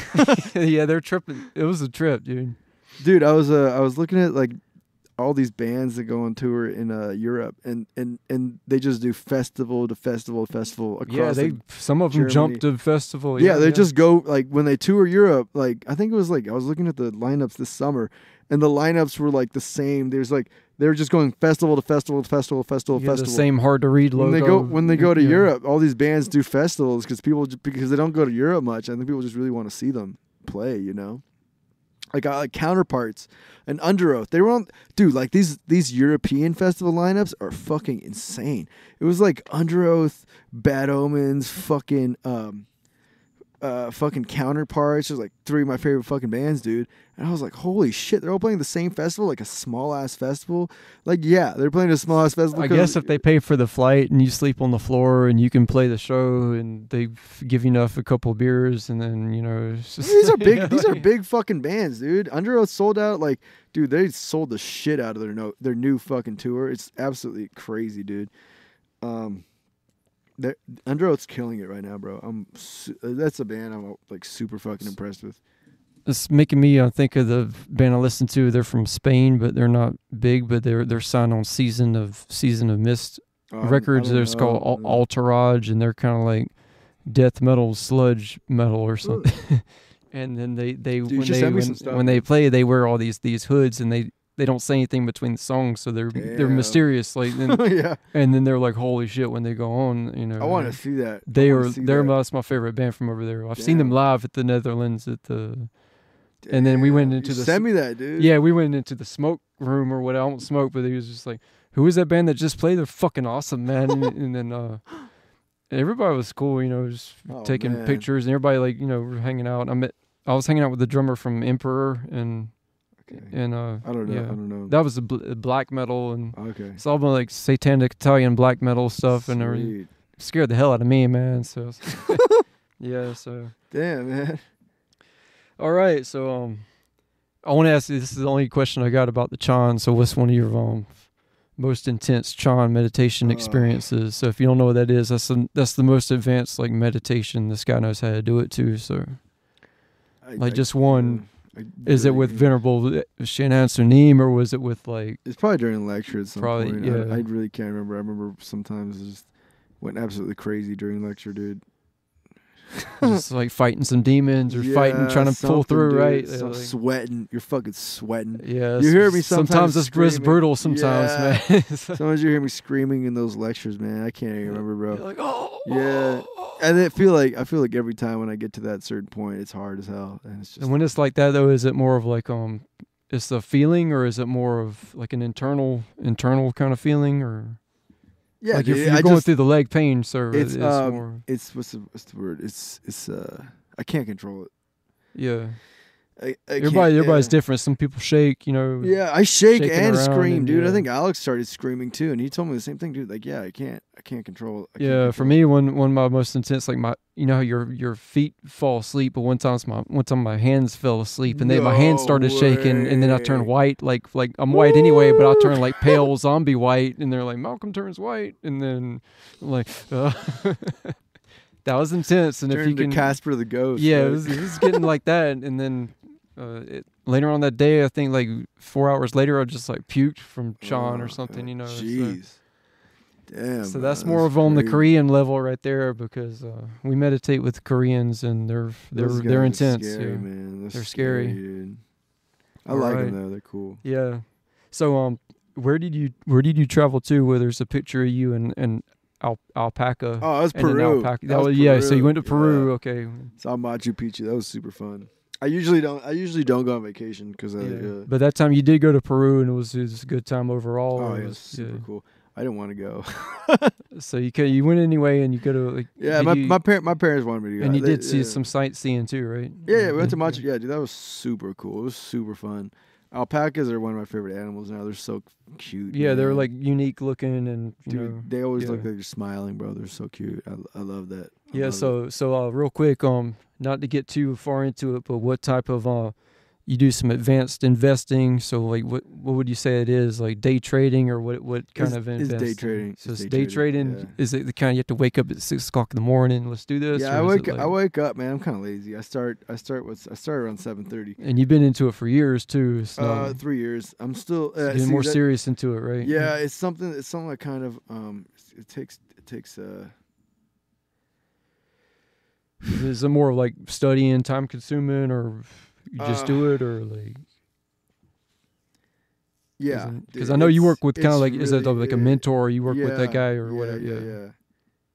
A: Yeah, they're tripping. It was a trip, dude.
B: Dude, I was looking at like all these bands that go on tour in Europe, and they just do festival to festival across.
A: Yeah, some of them jump to festival.
B: Yeah, they just go like when they tour Europe. Like I think it was like I was looking at the lineups this summer, and the lineups were like the same. There's like they were just going festival to festival to festival.
A: The same hard to read logo.
B: When they go to Europe, all these bands do festivals because they don't go to Europe much. I think people just really want to see them play. You know. Like Counterparts and Under Oath. They were on, dude, like these European festival lineups are fucking insane. It was like Under Oath, Bad Omens, fucking Counterparts. There's like three of my favorite fucking bands, dude. And I was like, holy shit, they're all playing the same festival, like a small ass festival. Like, yeah, they're playing a small ass festival.
A: I guess if they pay for the flight and you sleep on the floor and you can play the show and they give you enough a couple of beers and then it's just,
B: these are big. These are big fucking bands, dude. Under Oath sold out. Like, dude, they sold the shit out of their new fucking tour. It's absolutely crazy, dude. Under Oath's killing it right now, bro. That's a band I'm like super fucking impressed with.
A: It's making me think of the band I listen to. They're from Spain, but they're not big. But they're signed on Season of Mist records. They're called Alta-D, and they're kind of like death metal, sludge metal, or something. And then when they play, they wear all these hoods, and they don't say anything between the songs, so they're mysterious. Like,
B: yeah.
A: And then they're like, holy shit, when they go on,
B: I want to see that.
A: That's my favorite band from over there. I've seen them live at the Netherlands at the. And then we went into
B: send me that, dude.
A: Yeah, we went into the smoke room or what. I won't smoke, but he was just like, "Who is that band that just played? They're fucking awesome, man." And then everybody was cool, just taking pictures, and everybody like we're hanging out. I was hanging out with the drummer from Emperor and
B: I don't know.
A: That was a black metal and it's all like satanic Italian black metal stuff. Sweet. And everything. Scared the hell out of me, man. So yeah, so
B: damn, man.
A: All right, so I want to ask you, this is the only question I got about the Chan. So what's one of your most intense Chan meditation experiences? So if you don't know what that is, that's the most advanced like meditation this guy knows how to do it too. So is it with Venerable Shanahan Sunim, or was it with like?
B: It's probably during a lecture at some point.
A: Yeah.
B: I really can't remember. I remember sometimes it just went absolutely crazy during lecture, dude.
A: Just like fighting some demons or trying to pull through, dude, right?
B: So
A: like,
B: sweating. You're fucking sweating.
A: Yeah.
B: You hear me sometimes
A: it's brutal sometimes, man.
B: Sometimes you hear me screaming in those lectures, man. I can't even remember, bro.
A: You're like, oh.
B: Yeah. And I feel like every time when I get to that certain point, it's hard as hell. And it's just.
A: And when it's like that though, is it more of like it's the feeling, or is it more of like an internal kind of feeling, or?
B: Yeah,
A: like you're going through the leg pain, so
B: it's more. It's what's the word? It's I can't control it.
A: Yeah. Everybody's different. Some people shake,
B: Yeah, I shake and scream, dude.
A: Yeah.
B: I think Alex started screaming too, and he told me the same thing, dude. Like, yeah, I can't control it.
A: For me, one of my most intense, like how your feet fall asleep, but one time my hands fell asleep, and then my hands started shaking, and then I turned white, like I'm white anyway, but I turned like pale zombie white, and they're like, Malcolm turns white, and then like. That was intense, and if you can,
B: Casper the Ghost.
A: Yeah,
B: right?
A: it was getting like that, and then later on that day, I think like 4 hours later, I just like puked from Chan or something,
B: Jeez.
A: So.
B: Damn.
A: So that's more of on the Korean level right there, because we meditate with Koreans and they're intense.
B: Scary, man.
A: They're scary.
B: Dude. I like them though. They're cool.
A: Yeah. So where did you travel to where there's a picture of you and alpaca?
B: Oh, that was Peru.
A: Yeah. So you went to Peru. Okay.
B: Saw Machu Picchu. That was super fun. I usually don't go on vacation because
A: but that time you did go to Peru and it was a good time overall.
B: Oh, it was super cool. I didn't want to go.
A: So you went anyway, and you go to
B: my parents wanted me to go,
A: and you did see some sightseeing too, right?
B: Yeah, we went to Machu. Yeah, dude, that was super cool. It was super fun. Alpacas are one of my favorite animals now. They're so cute.
A: Yeah, man. They're like unique looking, and dude,
B: they always look like they're smiling, bro. They're so cute. I love that.
A: So real quick, not to get too far into it, but what type of you do some advanced investing? So like, what would you say it is? Like day trading, or what kind of investing?
B: It's day trading.
A: So it's day trading. Yeah. Is it the kind you have to wake up at 6 o'clock in the morning? Let's do this.
B: Yeah, I wake up, man. I'm kind of lazy. I start around 7:30.
A: And you've been into it for years too. So
B: 3 years. I'm still
A: getting more serious into it, right?
B: Yeah, it's something that kind of it takes.
A: Is it more like studying, time consuming, or you just do it, or like?
B: Yeah,
A: because I know you work with kind of like, is it like a mentor? Or you work with that guy or whatever?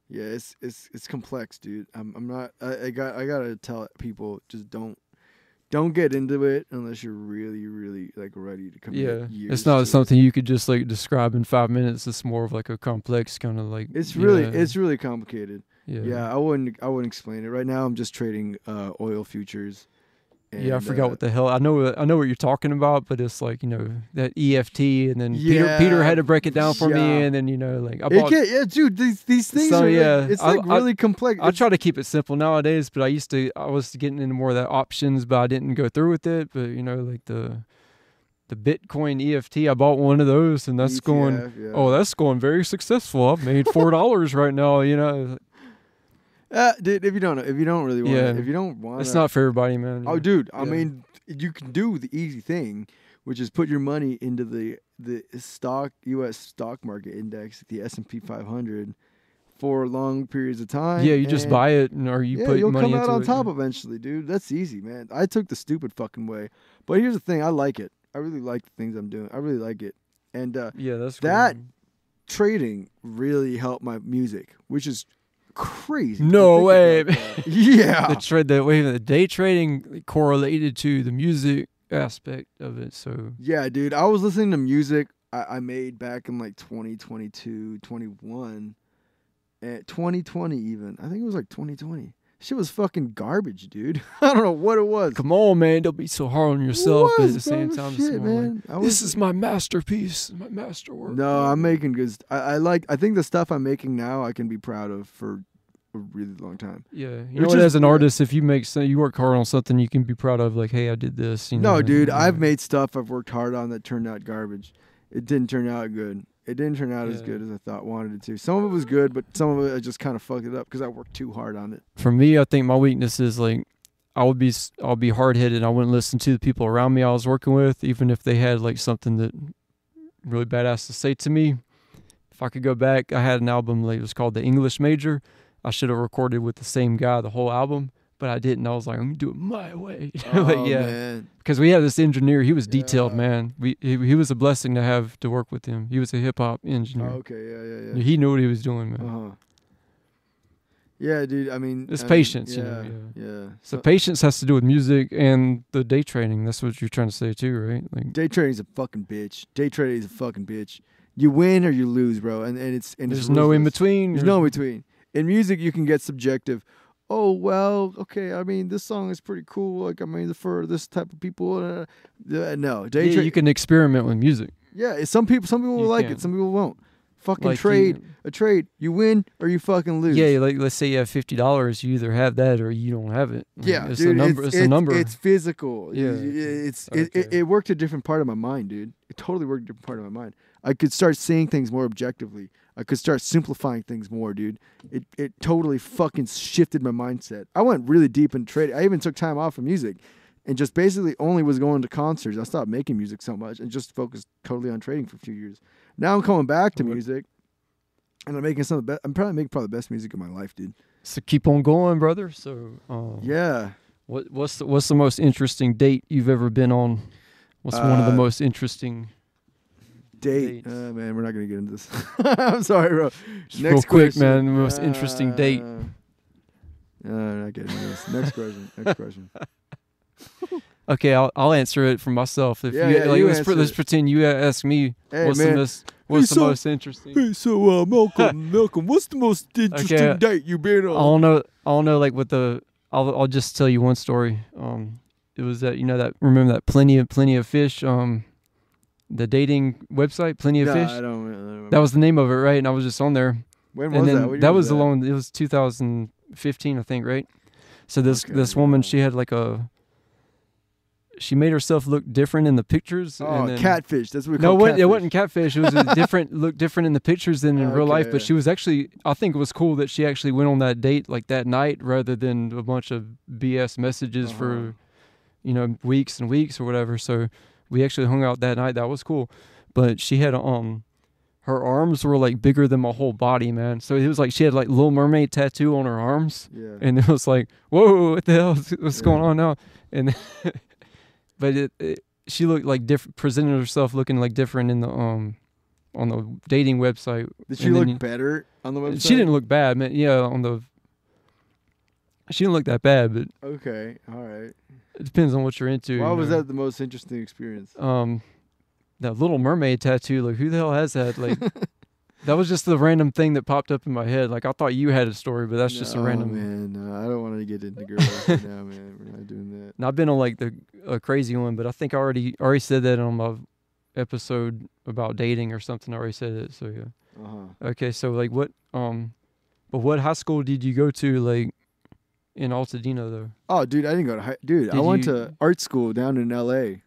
B: Yeah. It's complex, dude. I'm not. I gotta tell people, just don't get into it unless you're really, really like ready to commit.
A: Yeah, it's not something you could just like describe in 5 minutes. It's more of like a complex kind of like.
B: It's really complicated. Yeah, I wouldn't explain it right now. I'm just trading oil futures. And,
A: I forgot what the hell. I know what you're talking about, but it's like, that EFT, and then Peter had to break it down for me, and then like I bought.
B: Dude, these things are it's really complex.
A: I try to keep it simple nowadays, but I was getting into more of that options, but I didn't go through with it. But like the Bitcoin EFT, I bought one of those, and that's that's going very successful. I've made $4 right now.
B: Dude, if you don't really want it, if you don't want
A: it's not for everybody, man.
B: Oh, dude, I mean, you can do the easy thing, which is put your money into the U.S. stock market index, the S&P 500, for long periods of time.
A: Yeah, you just buy it, or you put money into it.
B: You'll come out on top eventually, dude. That's easy, man. I took the stupid fucking way, but here's the thing: I like it. I really like the things I'm doing. I really like it, and
A: that's
B: that
A: cool.
B: Trading really helped my music, which is crazy.
A: No way.
B: Yeah.
A: The day trading correlated to the music aspect of it. So
B: yeah, dude, I was listening to music I made back in like 2022, 21, and 2020 even. I think it was like 2020. Shit was fucking garbage, dude. I don't know what it was.
A: Come on, man. Don't be so hard on yourself. At the same time,
B: shit, man.
A: This is my masterpiece, my masterwork.
B: No, I'm making good. I think the stuff I'm making now I can be proud of for a really long time.
A: Yeah, as an artist, if you you work hard on something, you can be proud of. Like, hey, I did this.
B: No, dude, I've made stuff I've worked hard on that turned out garbage. It didn't turn out good. It didn't turn out as good as I wanted it to. Some of it was good, but some of it I just kind of fucked it up because I worked too hard on it.
A: For me, I think my weakness is like I'll be hard headed. I wouldn't listen to the people around me I was working with, even if they had like something that really badass to say to me. If I could go back, I had an album it was called The English Major. I should have recorded with the same guy the whole album, but I didn't. I was like, I'm gonna do it my way.
B: Man.
A: Because we had this engineer. He was detailed, man. He was a blessing to have to work with him. He was a hip hop engineer.
B: Oh, okay, yeah.
A: He knew what he was doing, man.
B: Uh-huh. Yeah, dude. I mean,
A: it's patience.
B: Yeah.
A: So patience has to do with music and the day trading. That's what you're trying to say too, right? Like
B: day trading is a fucking bitch. You win or you lose, bro. And
A: there's no in between.
B: There's no in between. In music, you can get subjective. Oh, well, okay, I mean, this song is pretty cool. Like, I mean, for this type of people. No.
A: You can experiment with music.
B: Yeah, some people will like it. Some people won't. Fucking like trade. You win or you fucking lose.
A: Yeah, like let's say you have $50. You either have that or you don't have it.
B: Yeah,
A: it's
B: dude,
A: a number. It's a number.
B: It's physical.
A: Yeah.
B: It worked a different part of my mind, dude. It totally worked a different part of my mind. I could start seeing things more objectively. I could start simplifying things more, dude. It totally fucking shifted my mindset. I went really deep in trading. I even took time off from music and just basically only was going to concerts. I stopped making music so much and just focused totally on trading for a few years. Now I'm coming back to music. And I'm making some of the best. I'm probably making the best music of my life, dude.
A: So keep on going, brother. So
B: Yeah.
A: What's the most interesting date you've ever been on? What's one of the most interesting
B: date?
A: dates?
B: Man, we're not gonna get into this. I'm sorry, bro.
A: Just
B: Next
A: real quick,
B: question.
A: man. The most interesting date.
B: Not getting into this. Next question. Next question.
A: Okay, I'll answer it for myself. If
B: Yeah,
A: you,
B: yeah,
A: like,
B: you
A: let's
B: answer it.
A: pretend you ask me
B: Hey,
A: what's
B: man.
A: the most interesting.
B: Hey, so Malcolm, what's the most interesting date you've been on?
A: I don't know. Like I'll just tell you one story. It was that remember that plenty of fish. The dating website, Plenty of Fish.
B: I don't remember.
A: That was the name of it, right? And I was just on there.
B: When
A: And
B: was
A: then
B: that? What year
A: that was
B: that?
A: alone. It was 2015, I think, right? So this woman, she had she made herself look different in the pictures.
B: Oh,
A: and then,
B: catfish. That's what we
A: no,
B: call
A: it wasn't catfish. It was looked different in the pictures than in real life.
B: Okay.
A: But she was actually, I think it was cool that she actually went on that date like that night rather than a bunch of BS messages for, weeks and weeks or whatever. So we actually hung out that night. That was cool. But she had her arms were like bigger than my whole body, man. So it was like she had like Little Mermaid tattoo on her arms.
B: Yeah.
A: And it was like, whoa, what the hell? What's going on now? And but she looked like different, presented herself looking like different in the on the dating website.
B: Did she look better on the website?
A: She didn't look bad, man. Yeah, she didn't look that bad, but
B: okay, all right.
A: it depends on what you're into.
B: Why was that the most interesting experience?
A: That Little Mermaid tattoo, like who the hell has that? Like that was just the random thing that popped up in my head. Like I thought you had a story, but that's just a random.
B: Man, no, I don't want to get into girls right now, man. We're not doing that.
A: And I've been on like a crazy one, but I think I already said that on my episode about dating or something. I already said it, so yeah. Okay, so like what high school did you go to like in Alta-D though?
B: Oh, dude, I didn't go to I went to art school down in L.A.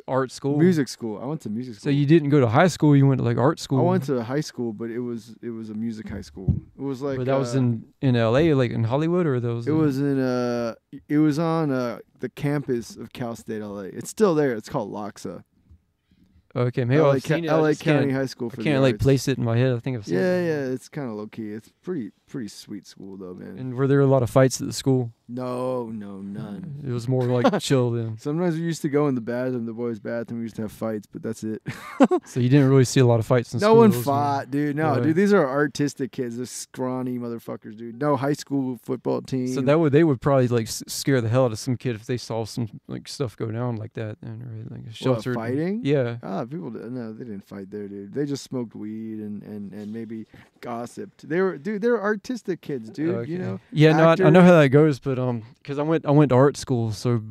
A: Art school?
B: Music school. I went to music school.
A: So you didn't go to high school, you went to like art school?
B: I went to high school, but it was a music high school. It was like
A: But that was in LA, like in Hollywood, or those?
B: It was on the campus of Cal State LA. It's still there. It's called LACSA.
A: Okay, maybe I've seen it.
B: LA County High School for
A: I can't like place it in my head. I think I've seen it.
B: Yeah, it's kind of low key. It's pretty sweet school though, man.
A: And were there a lot of fights at the school?
B: No, none.
A: It was more like chill then.
B: Sometimes we used to go in the bathroom, the boys' bathroom. We used to have fights, but that's it.
A: So you didn't really see a lot of fights in school?
B: No one fought, dude. No,
A: Yeah.
B: dude. These are artistic kids. They're scrawny motherfuckers, dude. No high school football team.
A: So they would probably like scare the hell out of some kid if they saw some like stuff go down like that. And right, like a shelter
B: fighting?
A: Yeah.
B: People no, they didn't fight there, dude. They just smoked weed and maybe gossiped. They were artistic kids, dude.
A: Okay.
B: You know.
A: Yeah, no, I know how that goes, but because I went to art school, so.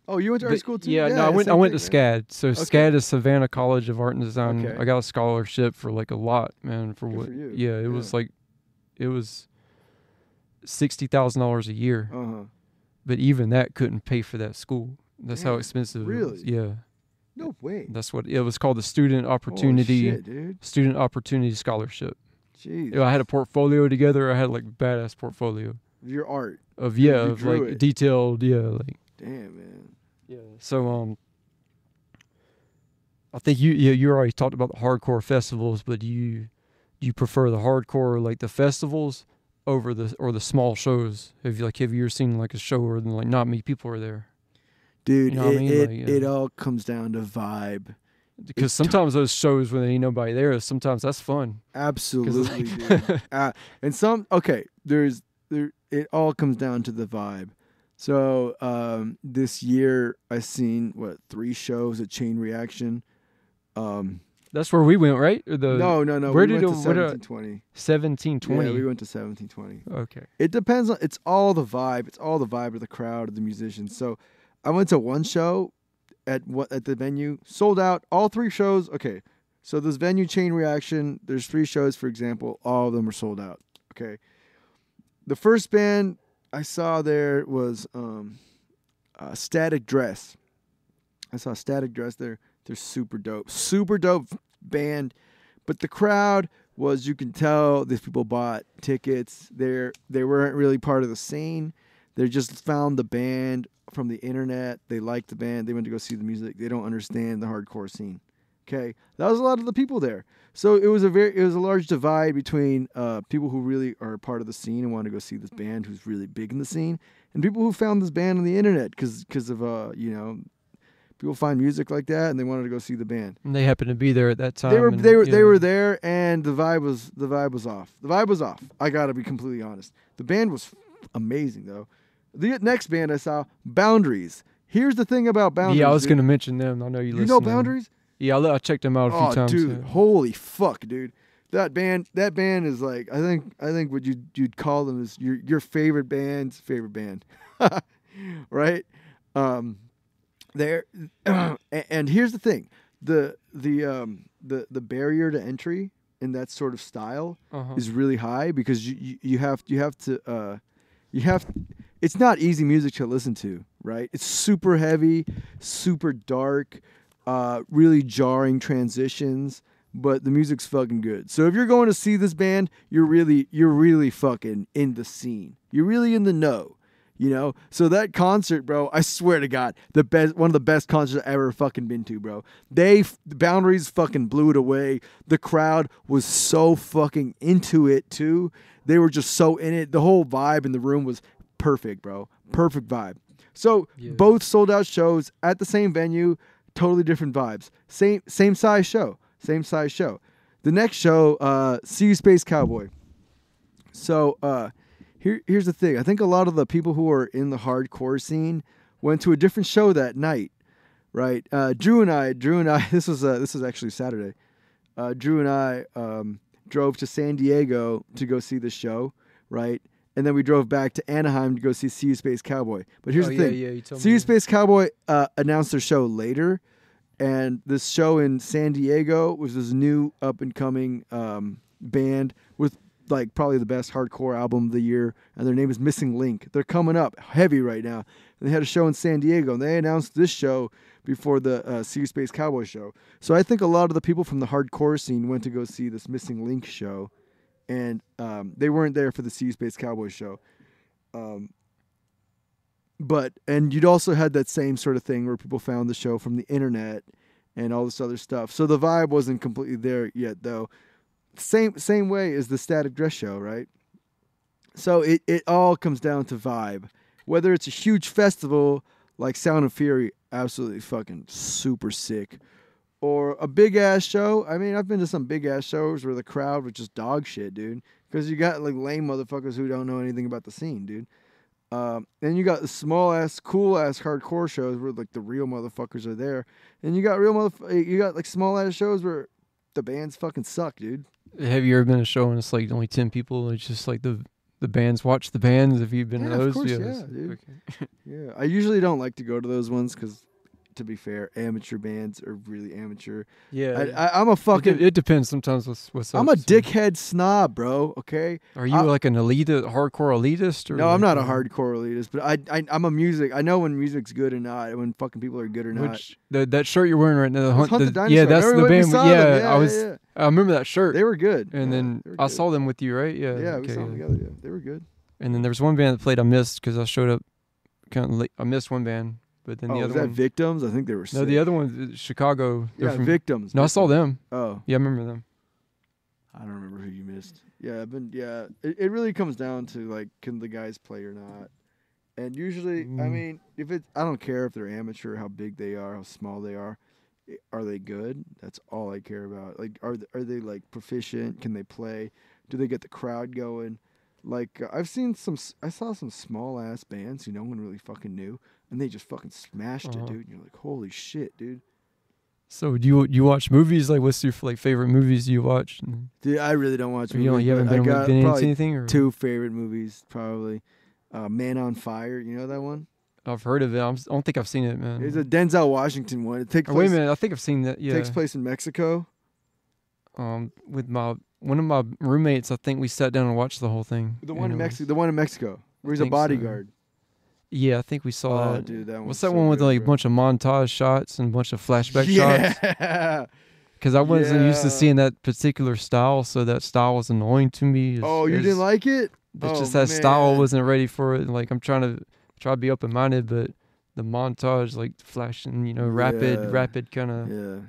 B: Oh, you went to art school too?
A: Yeah, no, I went to SCAD. So
B: Okay.
A: SCAD is Savannah College of Art and Design.
B: Okay.
A: I got a scholarship for like a lot, man. For
B: Good
A: what?
B: for you.
A: Yeah, it was like, it was $60,000 a year. But even that couldn't pay for that school. That's how
B: Damn,
A: expensive it was.
B: really?
A: Yeah.
B: No way.
A: That's what it was called, the Student
B: Holy
A: Opportunity
B: shit, dude.
A: Student Opportunity Scholarship.
B: Jeez.
A: I had a portfolio together. I had like badass portfolio
B: Your art.
A: of
B: You
A: of
B: drew
A: like
B: it.
A: detailed, like
B: Damn, man.
A: yeah. So I think you already talked about the hardcore festivals, but do you prefer the hardcore like the festivals over the small shows? Have you ever seen like a show where like not many people are there?
B: Dude,
A: You know what I mean?
B: it all comes down to vibe.
A: Because sometimes those shows when there ain't nobody there, sometimes that's fun.
B: Absolutely, dude. And it all comes down to the vibe. So this year I seen 3 shows at Chain Reaction.
A: That's where we went, right? Or
B: No.
A: Where
B: we
A: did
B: went to
A: what
B: 1720.
A: 1720?
B: Yeah, we went to 1720.
A: Okay.
B: It depends on. It's all the vibe. It's all the vibe of the crowd, of the musicians. So I went to one show at the venue, sold out. All 3 shows. Okay, so this venue, Chain Reaction. There's 3 shows, for example. All of them are sold out. Okay. The first band I saw there was Static Dress. I saw Static Dress there. They're super dope band. But the crowd was, you can tell these people bought tickets. They weren't really part of the scene. They just found the band from the internet. They liked the band. They went to go see the music. They don't understand the hardcore scene. Okay, that was a lot of the people there. So it was a large divide between people who really are part of the scene and want to go see this band who's really big in the scene, and people who found this band on the internet because of people find music like that and they wanted to go see the band.
A: And they happened to be there at that time.
B: They were there, and the vibe was off. The vibe was off. I gotta be completely honest. The band was amazing though. The next band I saw, Boundaries. Here's the thing about Boundaries.
A: Yeah, I was gonna mention them. I know you.
B: You know Boundaries?
A: Yeah, I checked them out a few times.
B: Dude,
A: yeah.
B: Holy fuck, dude. That band is like I think what you'd call them is your favorite band's favorite band. Right? There and here's the thing. The barrier to entry in that sort of style is really high because you have to it's not easy music to listen to, right? It's super heavy, super dark, really jarring transitions, but the music's fucking good. So if you're going to see this band, you're really fucking in the scene. You're really in the know. You know, so that concert, bro, I swear to God, one of the best concerts I've ever fucking been to, bro. The Boundaries fucking blew it away. The crowd was so fucking into it too. They were just so in it. The whole vibe in the room was perfect, bro. Perfect vibe. So both sold out shows at the same venue, totally different vibes. Same size show. The next show, See You Space Cowboy. So, Here's the thing. I think a lot of the people who are in the hardcore scene went to a different show that night, right? Drew and I. This was actually Saturday. Drew and I drove to San Diego to go see the show, right? And then we drove back to Anaheim to go see You Space Cowboy. But here's the thing.
A: You told
B: See You Space Cowboy announced their show later, and this show in San Diego was this new up and coming band with like probably the best hardcore album of the year, and their name is Missing Link. They're coming up heavy right now. And they had a show in San Diego, and they announced this show before the See You Space Cowboy show. So I think a lot of the people from the hardcore scene went to go see this Missing Link show, and they weren't there for the See You Space Cowboy show. And you'd also had that same sort of thing where people found the show from the internet and all this other stuff. So the vibe wasn't completely there yet, though. Same way as the Static Dress show, right? So it all comes down to vibe. Whether it's a huge festival like Sound of Fury, absolutely fucking super sick, or a big ass show. I mean, I've been to some big ass shows where the crowd was just dog shit, dude. Because you got like lame motherfuckers who don't know anything about the scene, dude. Then you got the small ass, cool ass hardcore shows where like the real motherfuckers are there, and you got like small ass shows where the bands fucking suck, dude.
A: Have you ever been to a show and it's like only 10 people and it's just like the bands watch the bands? Have you been to those?
B: Of course, yeah, dude. Okay. Yeah, I usually don't like to go to those ones because, to be fair, amateur bands are really amateur.
A: Yeah,
B: I'm a fucking.
A: It depends sometimes. What's up?
B: I'm a dickhead snob, bro. Okay.
A: Are you like an hardcore elitist? Or
B: no, I'm not a hardcore elitist, but I'm a music. I know when music's good or not, when fucking people are good or not.
A: That shirt you're wearing right now,
B: Hunt the Dinosaur.
A: yeah, that's
B: remember
A: the band.
B: Yeah,
A: I remember that shirt.
B: They were good.
A: And then I saw them with you, right? Yeah.
B: Yeah, we saw them together. Yeah, they were good.
A: And then there was one band that played I missed because I showed up kind of late. I missed one band. But then the other
B: was that
A: one,
B: Victims? I think they were sick.
A: No, the other one, Chicago.
B: Yeah, Victims.
A: No, I saw them.
B: Oh.
A: Yeah, I remember them.
B: I don't remember who you missed. Yeah, it really comes down to, like, can the guys play or not? And usually, I mean, I don't care if they're amateur, how big they are, how small they are. Are they good? That's all I care about. Like, are they, like, proficient? Can they play? Do they get the crowd going? Like, I saw some small-ass bands who no one really fucking knew, and they just fucking smashed it, dude. And you're like, holy shit, dude.
A: So do you watch movies? Like, what's your favorite movies you watch?
B: Dude, I really don't watch movies.
A: You haven't been into anything? Or?
B: 2 favorite movies, probably. Man on Fire, you know that one?
A: I've heard of it. I don't think I've seen it, man.
B: It's a Denzel Washington one. It takes place,
A: wait a minute, I think I've seen that. Yeah,
B: takes place in Mexico.
A: With one of my roommates, I think we sat down and watched the whole thing.
B: The one in Mexico, where he's a bodyguard.
A: So. Yeah, I think we saw that.
B: Dude, that
A: what's that one with like a bunch of montage shots and a bunch of flashback shots?
B: Yeah.
A: Because I wasn't used to seeing that particular style, so that style was annoying to me.
B: You didn't like it?
A: It's just that style wasn't ready for it. Like I'm trying to be open minded, but the montage, like flashing, rapid kind of.
B: Yeah.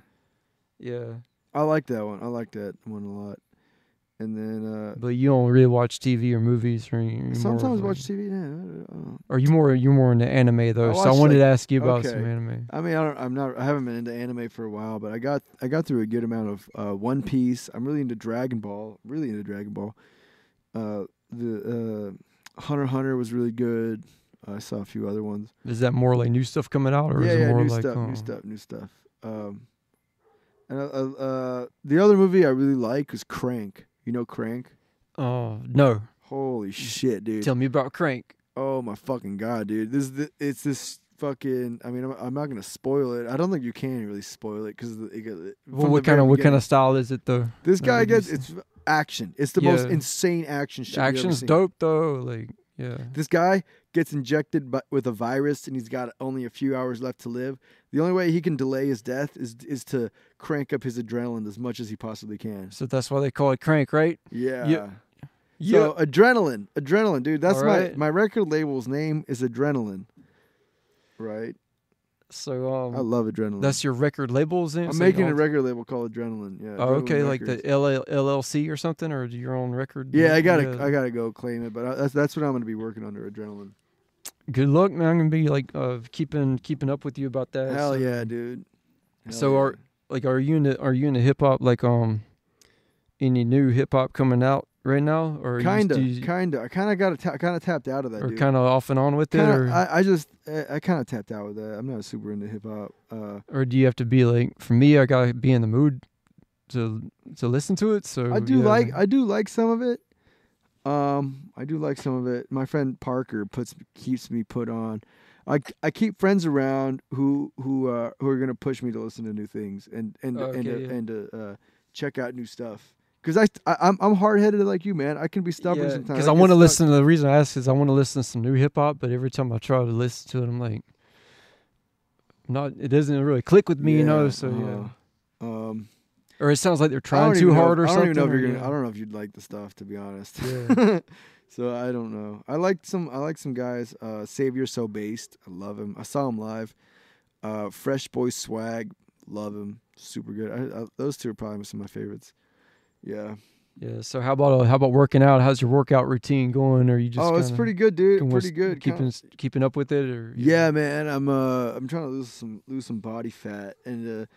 A: Yeah.
B: I like that one. I like that one a lot. And then
A: But you don't really watch TV or movies, or you're
B: sometimes
A: more
B: watch TV. Yeah,
A: Or you're more into anime though. So I
B: watch,
A: wanted
B: like,
A: to ask you about
B: okay.
A: some anime.
B: I mean, I haven't been into anime for a while, but I got through a good amount of One Piece. I'm really into Dragon Ball. The Hunter x Hunter was really good. I saw a few other ones.
A: Is that more like new stuff coming out, or is it more like
B: new stuff. And the other movie I really like is Crank. You know Crank?
A: Oh no!
B: Holy shit, dude!
A: Tell me about Crank.
B: Oh my fucking god, dude! It's this fucking. I mean, I'm not gonna spoil it. I don't think you can really spoil it because
A: What kind of style is it though?
B: This guy gets it's action. It's the most insane action shit.
A: Action's dope though. Like yeah.
B: This guy gets injected with a virus and he's got only a few hours left to live. The only way he can delay his death is to crank up his adrenaline as much as he possibly can.
A: So that's why they call it Crank, right?
B: Yeah. So adrenaline, dude. That's
A: right.
B: my record label's name is Adrenaline. Right.
A: So
B: I love Adrenaline.
A: That's your record label's name.
B: I'm making a record label called Adrenaline. Yeah.
A: Oh,
B: Adrenaline
A: okay,
B: Records.
A: like the LLC or something, or your own record.
B: Yeah, I gotta go claim it, but that's what I'm gonna be working under, Adrenaline.
A: Good luck, man. I'm gonna be like keeping up with you about that.
B: Hell yeah, dude.
A: Are you into hip hop? Like any new hip hop coming out right now, or
B: kinda? I kind of tapped out of that,
A: or
B: dude.
A: kind of off and on with it, or
B: I kind of tapped out with that. I'm not super into hip hop.
A: Or do you have to be like? For me, I gotta be in the mood to listen to it. So
B: I do like some of it. I do like some of it. My friend Parker keeps me put on. I keep friends around who are gonna push me to listen to new things and to check out new stuff. Because I'm hard headed like you, man. I can be stubborn sometimes.
A: Because I want to listen to. The reason I ask is I want to listen to some new hip hop, but every time I try to listen to it, I'm like, it doesn't really click with me, you know. So or it sounds like they're trying too hard or something.
B: I don't know if you'd like the stuff, to be honest. Yeah. So I don't know. I like some guys. Savior So Based, I love him. I saw him live. Fresh Boy Swag, love him. Super good. Those two are probably some of my favorites. Yeah.
A: Yeah. So how about working out? How's your workout routine going? Or you just
B: it's pretty good, dude. Pretty good.
A: Keeping up with it, or
B: yeah, man. I'm trying to lose some body fat, and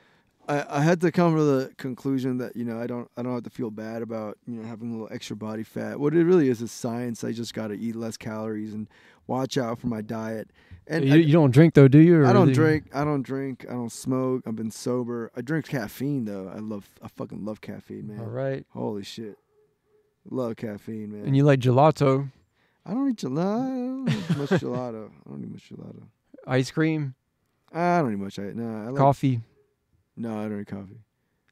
B: I had to come to the conclusion that I don't have to feel bad about having a little extra body fat. What it really is science. I just got to eat less calories and watch out for my diet. And
A: you don't drink though, do you?
B: I don't drink. I don't smoke. I've been sober. I drink caffeine though. I fucking love caffeine, man.
A: All right.
B: Holy shit. Love caffeine, man.
A: And you like gelato?
B: I don't eat gelato. I don't eat much gelato.
A: Ice cream?
B: I don't eat much. I like
A: coffee?
B: No, I don't eat coffee.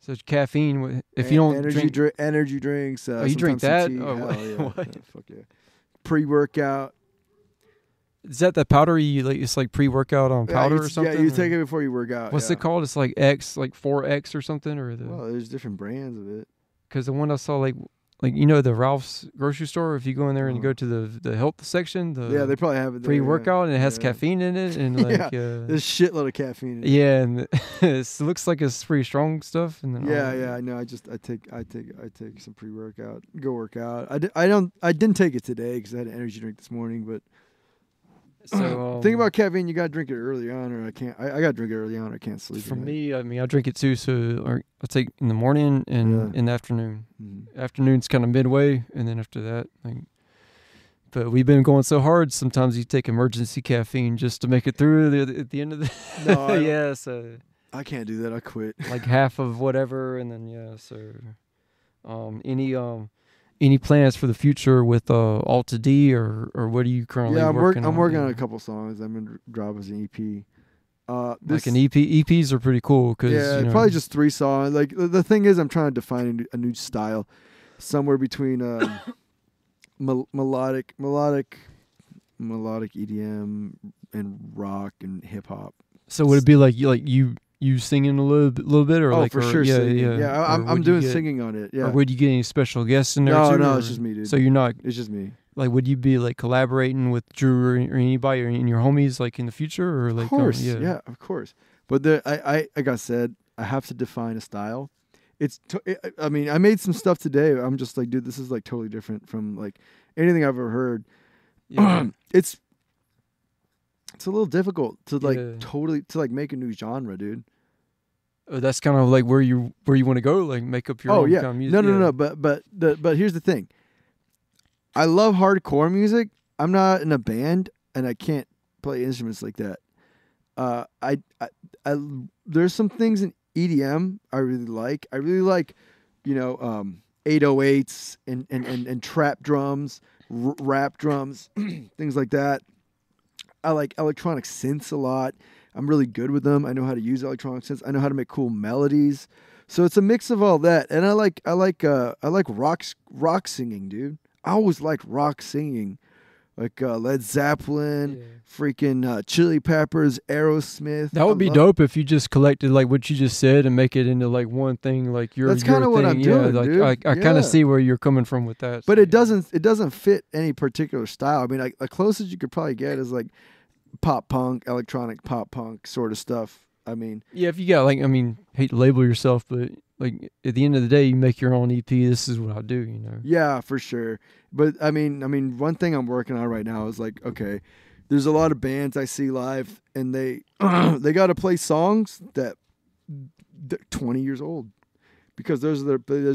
A: So it's caffeine. If you don't drink
B: energy drinks.
A: You drink that?
B: Tea.
A: Oh,
B: hell yeah.
A: what?
B: Fuck yeah. Pre-workout.
A: Is that the powder you like? It's like pre-workout on powder or something.
B: Yeah, you take it before you work out.
A: What's it called? It's like 4X or something, or
B: Well, there's different brands of it.
A: Because the one I saw, like the Ralph's grocery store. If you go in there and you go to the health section,
B: they probably have it there,
A: pre-workout, and it has caffeine in it, and like
B: there's a shitload of caffeine in it.
A: Yeah, and it looks like it's pretty strong stuff. And then
B: I know. I take some pre-workout. Go work out. I didn't take it today because I had an energy drink this morning, but. So think about caffeine. You gotta drink it early on, or I can't. I gotta drink it early on, or I can't sleep.
A: For me, I mean, I drink it too. So I take in the morning and in the afternoon. Mm-hmm. Afternoon's kind of midway, and then after that, But we've been going so hard. Sometimes you take emergency caffeine just to make it through at the end of the.
B: No,
A: yeah. So
B: I can't do that. I quit.
A: Like half of whatever, and then So, any plans for the future with Alta-D, or what are you currently working on?
B: I'm working on a couple songs. I'm going to drop as an EP.
A: Like an EP? EPs are pretty cool. Cause,
B: probably just 3 songs. Like the thing is, I'm trying to define a new style, somewhere between melodic EDM and rock and hip hop.
A: So would it be like you singing a little bit, or
B: for sure, singing.
A: Yeah.
B: I'm doing singing on it. Yeah.
A: Or would you get any special guests in there too?
B: No, it's just me, dude.
A: So you're not.
B: It's just me.
A: Like, would you be like collaborating with Drew or anybody or in your homies like in the future, or like?
B: Of course, of course. But like I said, I have to define a style. I mean, I made some stuff today. I'm just like, dude, this is like totally different from like anything I've ever heard.
A: Yeah.
B: It's a little difficult to like
A: Yeah.
B: totally to like make a new genre, dude.
A: That's kind of like where you want to go, like make up your own kind of music.
B: No. But here's the thing. I love hardcore music. I'm not in a band, and I can't play instruments like that. I there's some things in EDM I really like. I really like, 808s and trap drums, rap drums, things like that. I like electronic synths a lot. I'm really good with them. I know how to use electronic synths. I know how to make cool melodies. So it's a mix of all that. And I like rock singing, dude. I always liked rock singing. Like Led Zeppelin, freaking Chili Peppers, Aerosmith.
A: That would be dope if you just collected like what you just said and make it into like one thing, like your.
B: That's kind of what I'm doing,
A: like,
B: dude.
A: I kind of see where you're coming from with that.
B: But it doesn't fit any particular style. I mean, like, the closest you could probably get is like pop punk, electronic pop punk sort of stuff. I mean,
A: yeah, if you got like, I mean, hate to label yourself, but like at the end of the day, you make your own EP. This is what I do, you know.
B: Yeah, for sure. But I mean, one thing I'm working on right now is like, okay, there's a lot of bands I see live, and they they got to play songs that 20 years old, because those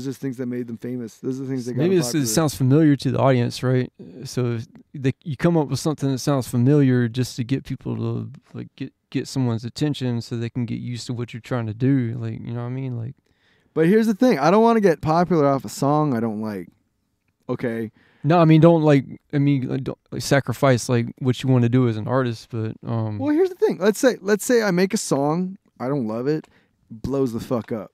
B: just things that made them famous. Those are the things that got
A: maybe
B: them popular.
A: It sounds familiar to the audience, right? So you come up with something that sounds familiar just to get people to like get someone's attention, so they can get used to what you're trying to do. Like, you know what I mean? Like,
B: but here's the thing: I don't want to get popular off a song I don't like. Okay.
A: No, I mean, don't like don't like sacrifice like what you want to do as an artist, but
B: Well, here's the thing. Let's say I make a song, I don't love it, blows the fuck up.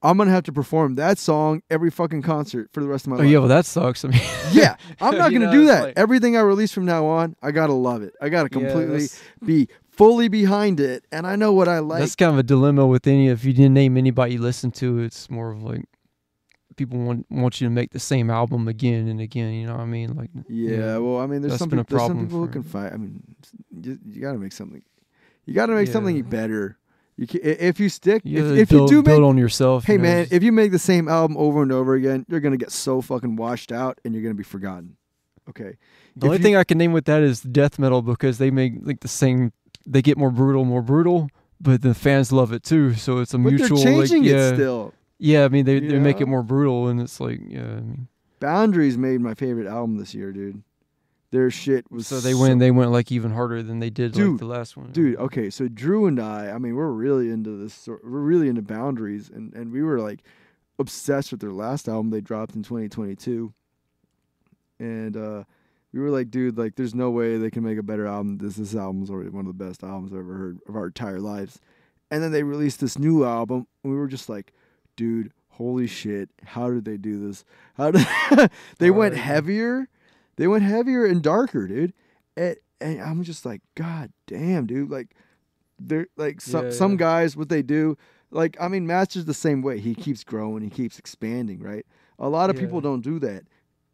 B: I'm gonna have to perform that song every fucking concert for the rest of my life.
A: yeah, well that sucks. I mean,
B: yeah, I'm not gonna do that.
A: like,
B: Everything I release from now on, I gotta love it. I gotta completely be fully behind it, and I know what I like.
A: That's kind of a dilemma with if you didn't name anybody you listen to. It's more of like people want you to make the same album again and again. You know what I mean? Like,
B: yeah. Well, I mean, there's some people who can fight. I mean, you gotta make something. You gotta make something better. If you stick, if you do
A: build on yourself.
B: Hey, man, if you make the same album over and over again, you're gonna get so fucking washed out, and you're gonna be forgotten. Okay.
A: The only thing I can name with that is death metal, because they make like the same. They get more brutal, but the fans love it too. So it's a mutual.
B: They're changing
A: like,
B: it still.
A: Yeah, I mean they make it more brutal, and it's like I mean,
B: Boundaries made my favorite album this year, dude. Their shit was
A: so they went like even harder than they did like the last one.
B: Dude, okay, so Drew and I mean, we're really into this. We're really into Boundaries, and we were like obsessed with their last album they dropped in 2022, and we were like, dude, like there's no way they can make a better album. This album is already one of the best albums I've ever heard of our entire lives. And then they released this new album, and we were just like, dude, holy shit, how did they do this? How did they went heavier? They went heavier and darker, dude. And I'm just like, God damn, dude. Like, they're like some guys, what they do, like, I mean, Master's the same way. He keeps growing, he keeps expanding, right? A lot of people don't do that.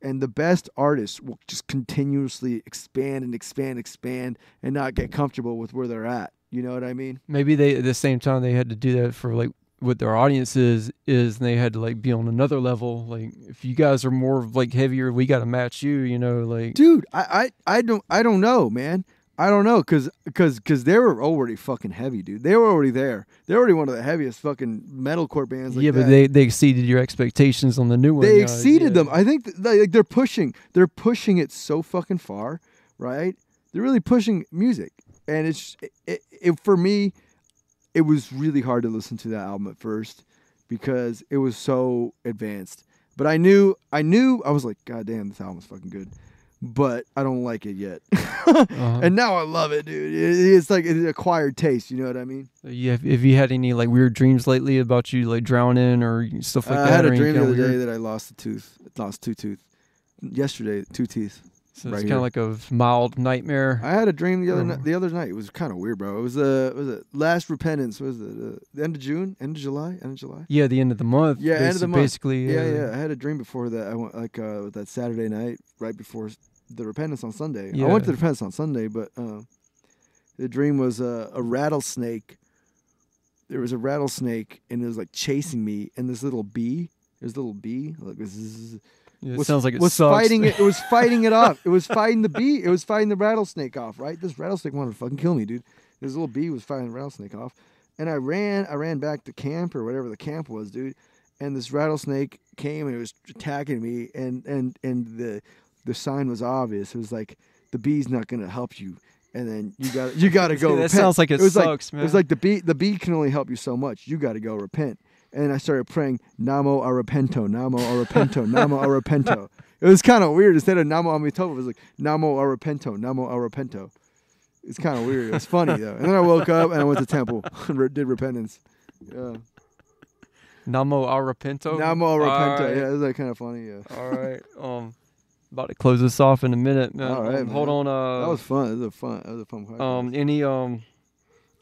B: And the best artists will just continuously expand and not get comfortable with where they're at. You know what I mean?
A: Maybe they at the same time they had to do that for like what their audience is they had to like be on another level. Like, if you guys are more like heavier, we got to match you, you know, like.
B: Dude, I don't know, man. I don't know, cause they were already fucking heavy, dude. They were already there. They're already one of the heaviest fucking metalcore bands. Like
A: but they exceeded your expectations on the new one.
B: They exceeded them. I think like they're pushing it so fucking far, right? They're really pushing music, and it for me, it was really hard to listen to that album at first because it was so advanced. But I knew I was like, God damn, this album's fucking good. But I don't like it yet. And now I love it, dude. It's like an acquired taste, you know what I mean?
A: Yeah, if you had any like weird dreams lately about you like drowning or stuff like that.
B: I had a dream the other day that I lost two teeth. Yesterday, 2 teeth.
A: So it's kind of like a mild nightmare.
B: I had a dream the other night. It was kind of weird, bro. It was Last Repentance. Was it the end of June? End of July?
A: Yeah, the end of the month.
B: Yeah, end of the month.
A: Basically.
B: Yeah. I had a dream before that. I went like that Saturday night, right before the Repentance on Sunday.
A: Yeah.
B: I went to the Repentance on Sunday, but the dream was a rattlesnake there was a rattlesnake and it was like chasing me, and this little bee, like
A: It sounds like it
B: was
A: sucks.
B: fighting it. It was fighting it off. It was fighting the bee. It was fighting the rattlesnake off. Right, this rattlesnake wanted to fucking kill me, dude. This little bee was fighting the rattlesnake off, and I ran back to camp or whatever the camp was, dude. And this rattlesnake came and it was attacking me, and the sign was obvious. It was like, the bee's not gonna help you, and then you got to go.
A: That
B: repent.
A: sounds like it
B: was
A: sucks,
B: man.
A: man.
B: It was like the bee can only help you so much. You got to go repent. And I started praying, Namo arrepento, Namo arrepento, Namo arrepento. It was kind of weird. Instead of Namo Amitova, it was like Namo arrepento, Namo arrepento. It's kind of weird. It was funny though. And then I woke up and I went to temple and did repentance. Yeah.
A: Namo arrepento.
B: Namo arrepento.
A: Right.
B: Yeah, it was like kind of funny. Yeah.
A: All right. About to close this off in a minute, man.
B: All right, man.
A: Hold on.
B: That was fun. That was a fun podcast.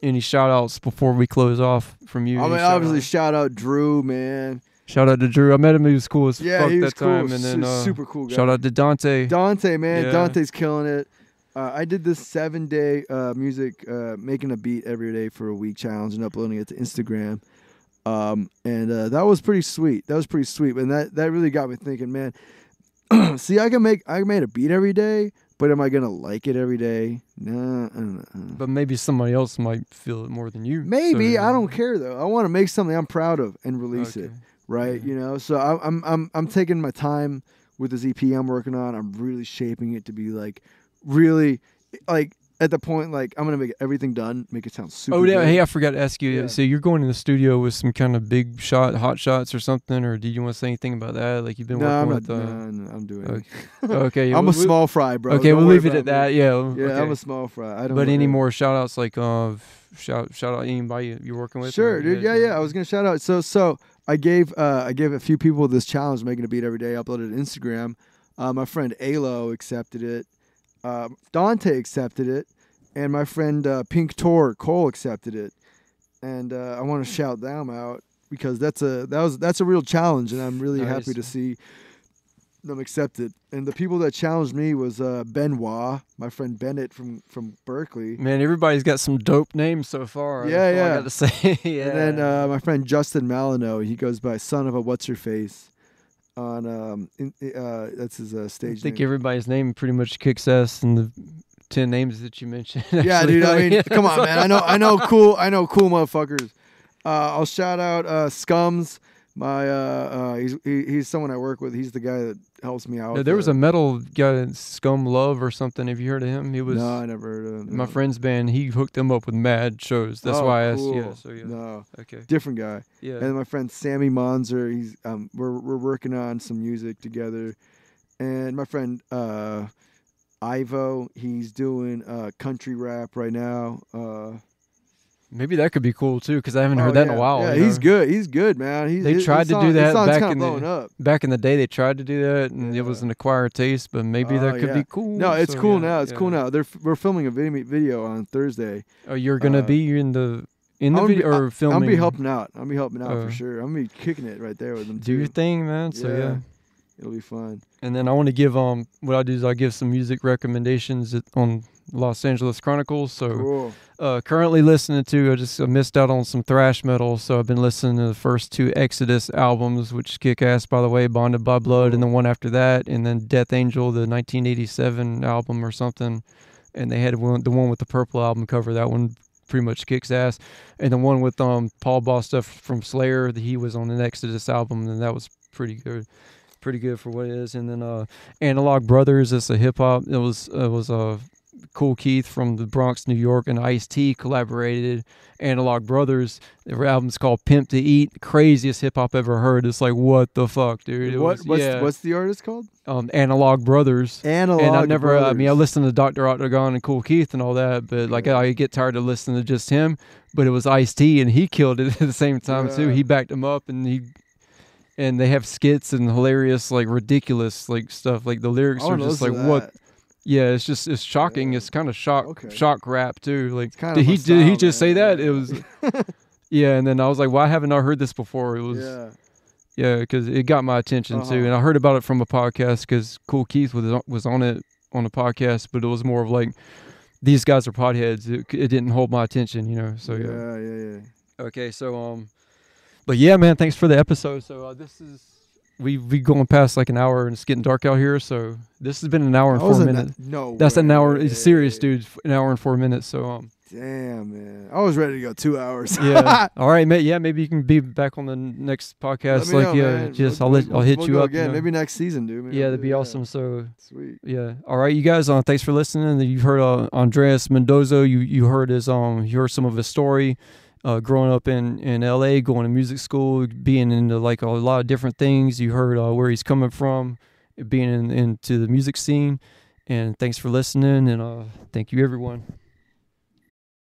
A: Any shout outs before we close off from you?
B: I mean, obviously, shout out Drew, man.
A: Shout out to Drew. I met him. He was cool as fuck
B: he was
A: that
B: cool.
A: time. And then
B: Super cool guy.
A: shout out to Dante.
B: Dante, man.
A: Yeah.
B: Dante's killing it. I did this 7-day music, making a beat every day for a week challenge and uploading it to Instagram. And that was pretty sweet. And that really got me thinking, man. See, I made a beat every day, but am I gonna like it every day? Nah.
A: But maybe somebody else might feel it more than you.
B: Maybe.
A: So,
B: I don't care though. I want to make something I'm proud of and release it. Right?
A: Yeah.
B: You know. So I'm taking my time with this EP I'm working on. I'm really shaping it to be like really like at the point like I'm gonna make everything done, make it sound super.
A: Oh yeah,
B: good.
A: hey, I forgot to ask you.
B: Yeah.
A: So you're going in the studio with some kind of big hot shots or something, or did you want to say anything about that? Like you've been working with.
B: No, I'm doing it.
A: Okay,
B: I'm a small fry, bro.
A: Okay,
B: Don't
A: we'll
B: worry
A: leave it
B: about
A: at that.
B: me.
A: Yeah.
B: Yeah,
A: okay.
B: I'm a small fry. I don't.
A: But any
B: know.
A: more shout outs like shout out anybody you're working with?
B: Sure,
A: or,
B: dude. Yeah. I was gonna shout out. So I gave a few people this challenge, making a beat every day. Uploaded it to Instagram. My friend Alo accepted it. Dante accepted it, and my friend Pink Tor Cole accepted it. And I want to shout them out because that's a real challenge, and I'm really happy to see them accept it. And the people that challenged me was Benoit, my friend Bennett from Berkeley.
A: Man, everybody's got some dope names so far.
B: Yeah.
A: I got to say. Yeah.
B: And then my friend Justin Malino, he goes by Son of a What's Your Face. On that's his stage
A: I think
B: name.
A: everybody's name pretty much kicks ass in the 10 names that you mentioned.
B: Yeah,
A: actually.
B: dude. I mean, come on, man. I know cool motherfuckers. I'll shout out Scums. My he's someone I work with. He's the guy that helps me out.
A: Yeah, there was a metal guy, Scum Love or something. Have you heard of him? He was.
B: No, I never heard of him.
A: My friend's band. He hooked them up with mad shows. That's why I asked.
B: Cool.
A: Yeah. So yeah.
B: No,
A: Okay.
B: different guy.
A: Yeah.
B: And my friend Sammy Monzer. He's we're working on some music together. And my friend Ivo. He's doing country rap right now.
A: Maybe that could be cool too, because I haven't heard that in a while.
B: Yeah,
A: you know?
B: he's good. He's good, man.
A: They tried to do that back in the day. They tried to do that, and it was an acquired taste. But maybe that could be cool.
B: No, it's
A: So,
B: cool
A: yeah,
B: now. It's cool now. We're filming a video on Thursday.
A: Oh, you're gonna be in the video or filming?
B: I'll be helping out. For sure. I'm gonna be kicking it right there with them.
A: Do your thing, man. So yeah.
B: It'll be fun.
A: And then I want to give what I do is I give some music recommendations on Los Angeles Chronicles. So currently listening to I missed out on some thrash metal, so I've been listening to the first 2 Exodus albums, which kick ass, by the way, Bonded by Blood, and the one after that, and then Death Angel, the 1987 album or something, and they had the one with the purple album cover. That one pretty much kicks ass, and the one with Paul Bostoff from Slayer, he was on an Exodus album, and that was pretty good for what it is. And then Analog Brothers, it's a hip hop. It was Cool Keith from the Bronx, New York, and Ice-T collaborated. Analog Brothers, their album's called Pimp to Eat. Craziest hip hop ever heard. It's like, what the fuck, dude?
B: What's the artist called?
A: Analog Brothers.
B: Brothers.
A: I listened to Dr. Octagon and Cool Keith and all that, but like I get tired of listening to just him. But it was Ice-T, and he killed it at the same time too. He backed him up, and they have skits and hilarious, like ridiculous, like stuff. Like the lyrics are just like what. Yeah, it's shocking. Yeah. It's kind of shock rap too. Like did he just say that? It was. Yeah, and then I was like, "Why haven't I heard this before?" It was. Yeah, because it got my attention too, and I heard about it from a podcast because Cool Keith was on it on a podcast, but it was more of like these guys are potheads. It didn't hold my attention, you know. So yeah. Okay, so but yeah, man, thanks for the episode. So this is we going past like an hour, and it's getting dark out here. So this has been an hour and
B: That was
A: 4 minutes.
B: no
A: That's an hour. It's serious,
B: way.
A: dude. An hour and 4 minutes. So
B: Damn, man. I was ready to go 2 hours.
A: yeah. All right, mate. Yeah, maybe you can be back on the next podcast.
B: Let me know,
A: yeah,
B: man.
A: just I'll hit
B: we'll
A: you
B: go
A: up
B: again.
A: you know.
B: Maybe next season, dude. Maybe
A: Yeah,
B: we'll
A: that'd
B: do
A: be
B: it,
A: awesome. So
B: Sweet.
A: yeah. All right, you guys. Thanks for listening. You've heard Andreas Mendoza. You heard his you heard some of his story. Growing up in LA, going to music school, being into like a lot of different things. You heard where he's coming from, being into the music scene. And thanks for listening. And thank you, everyone.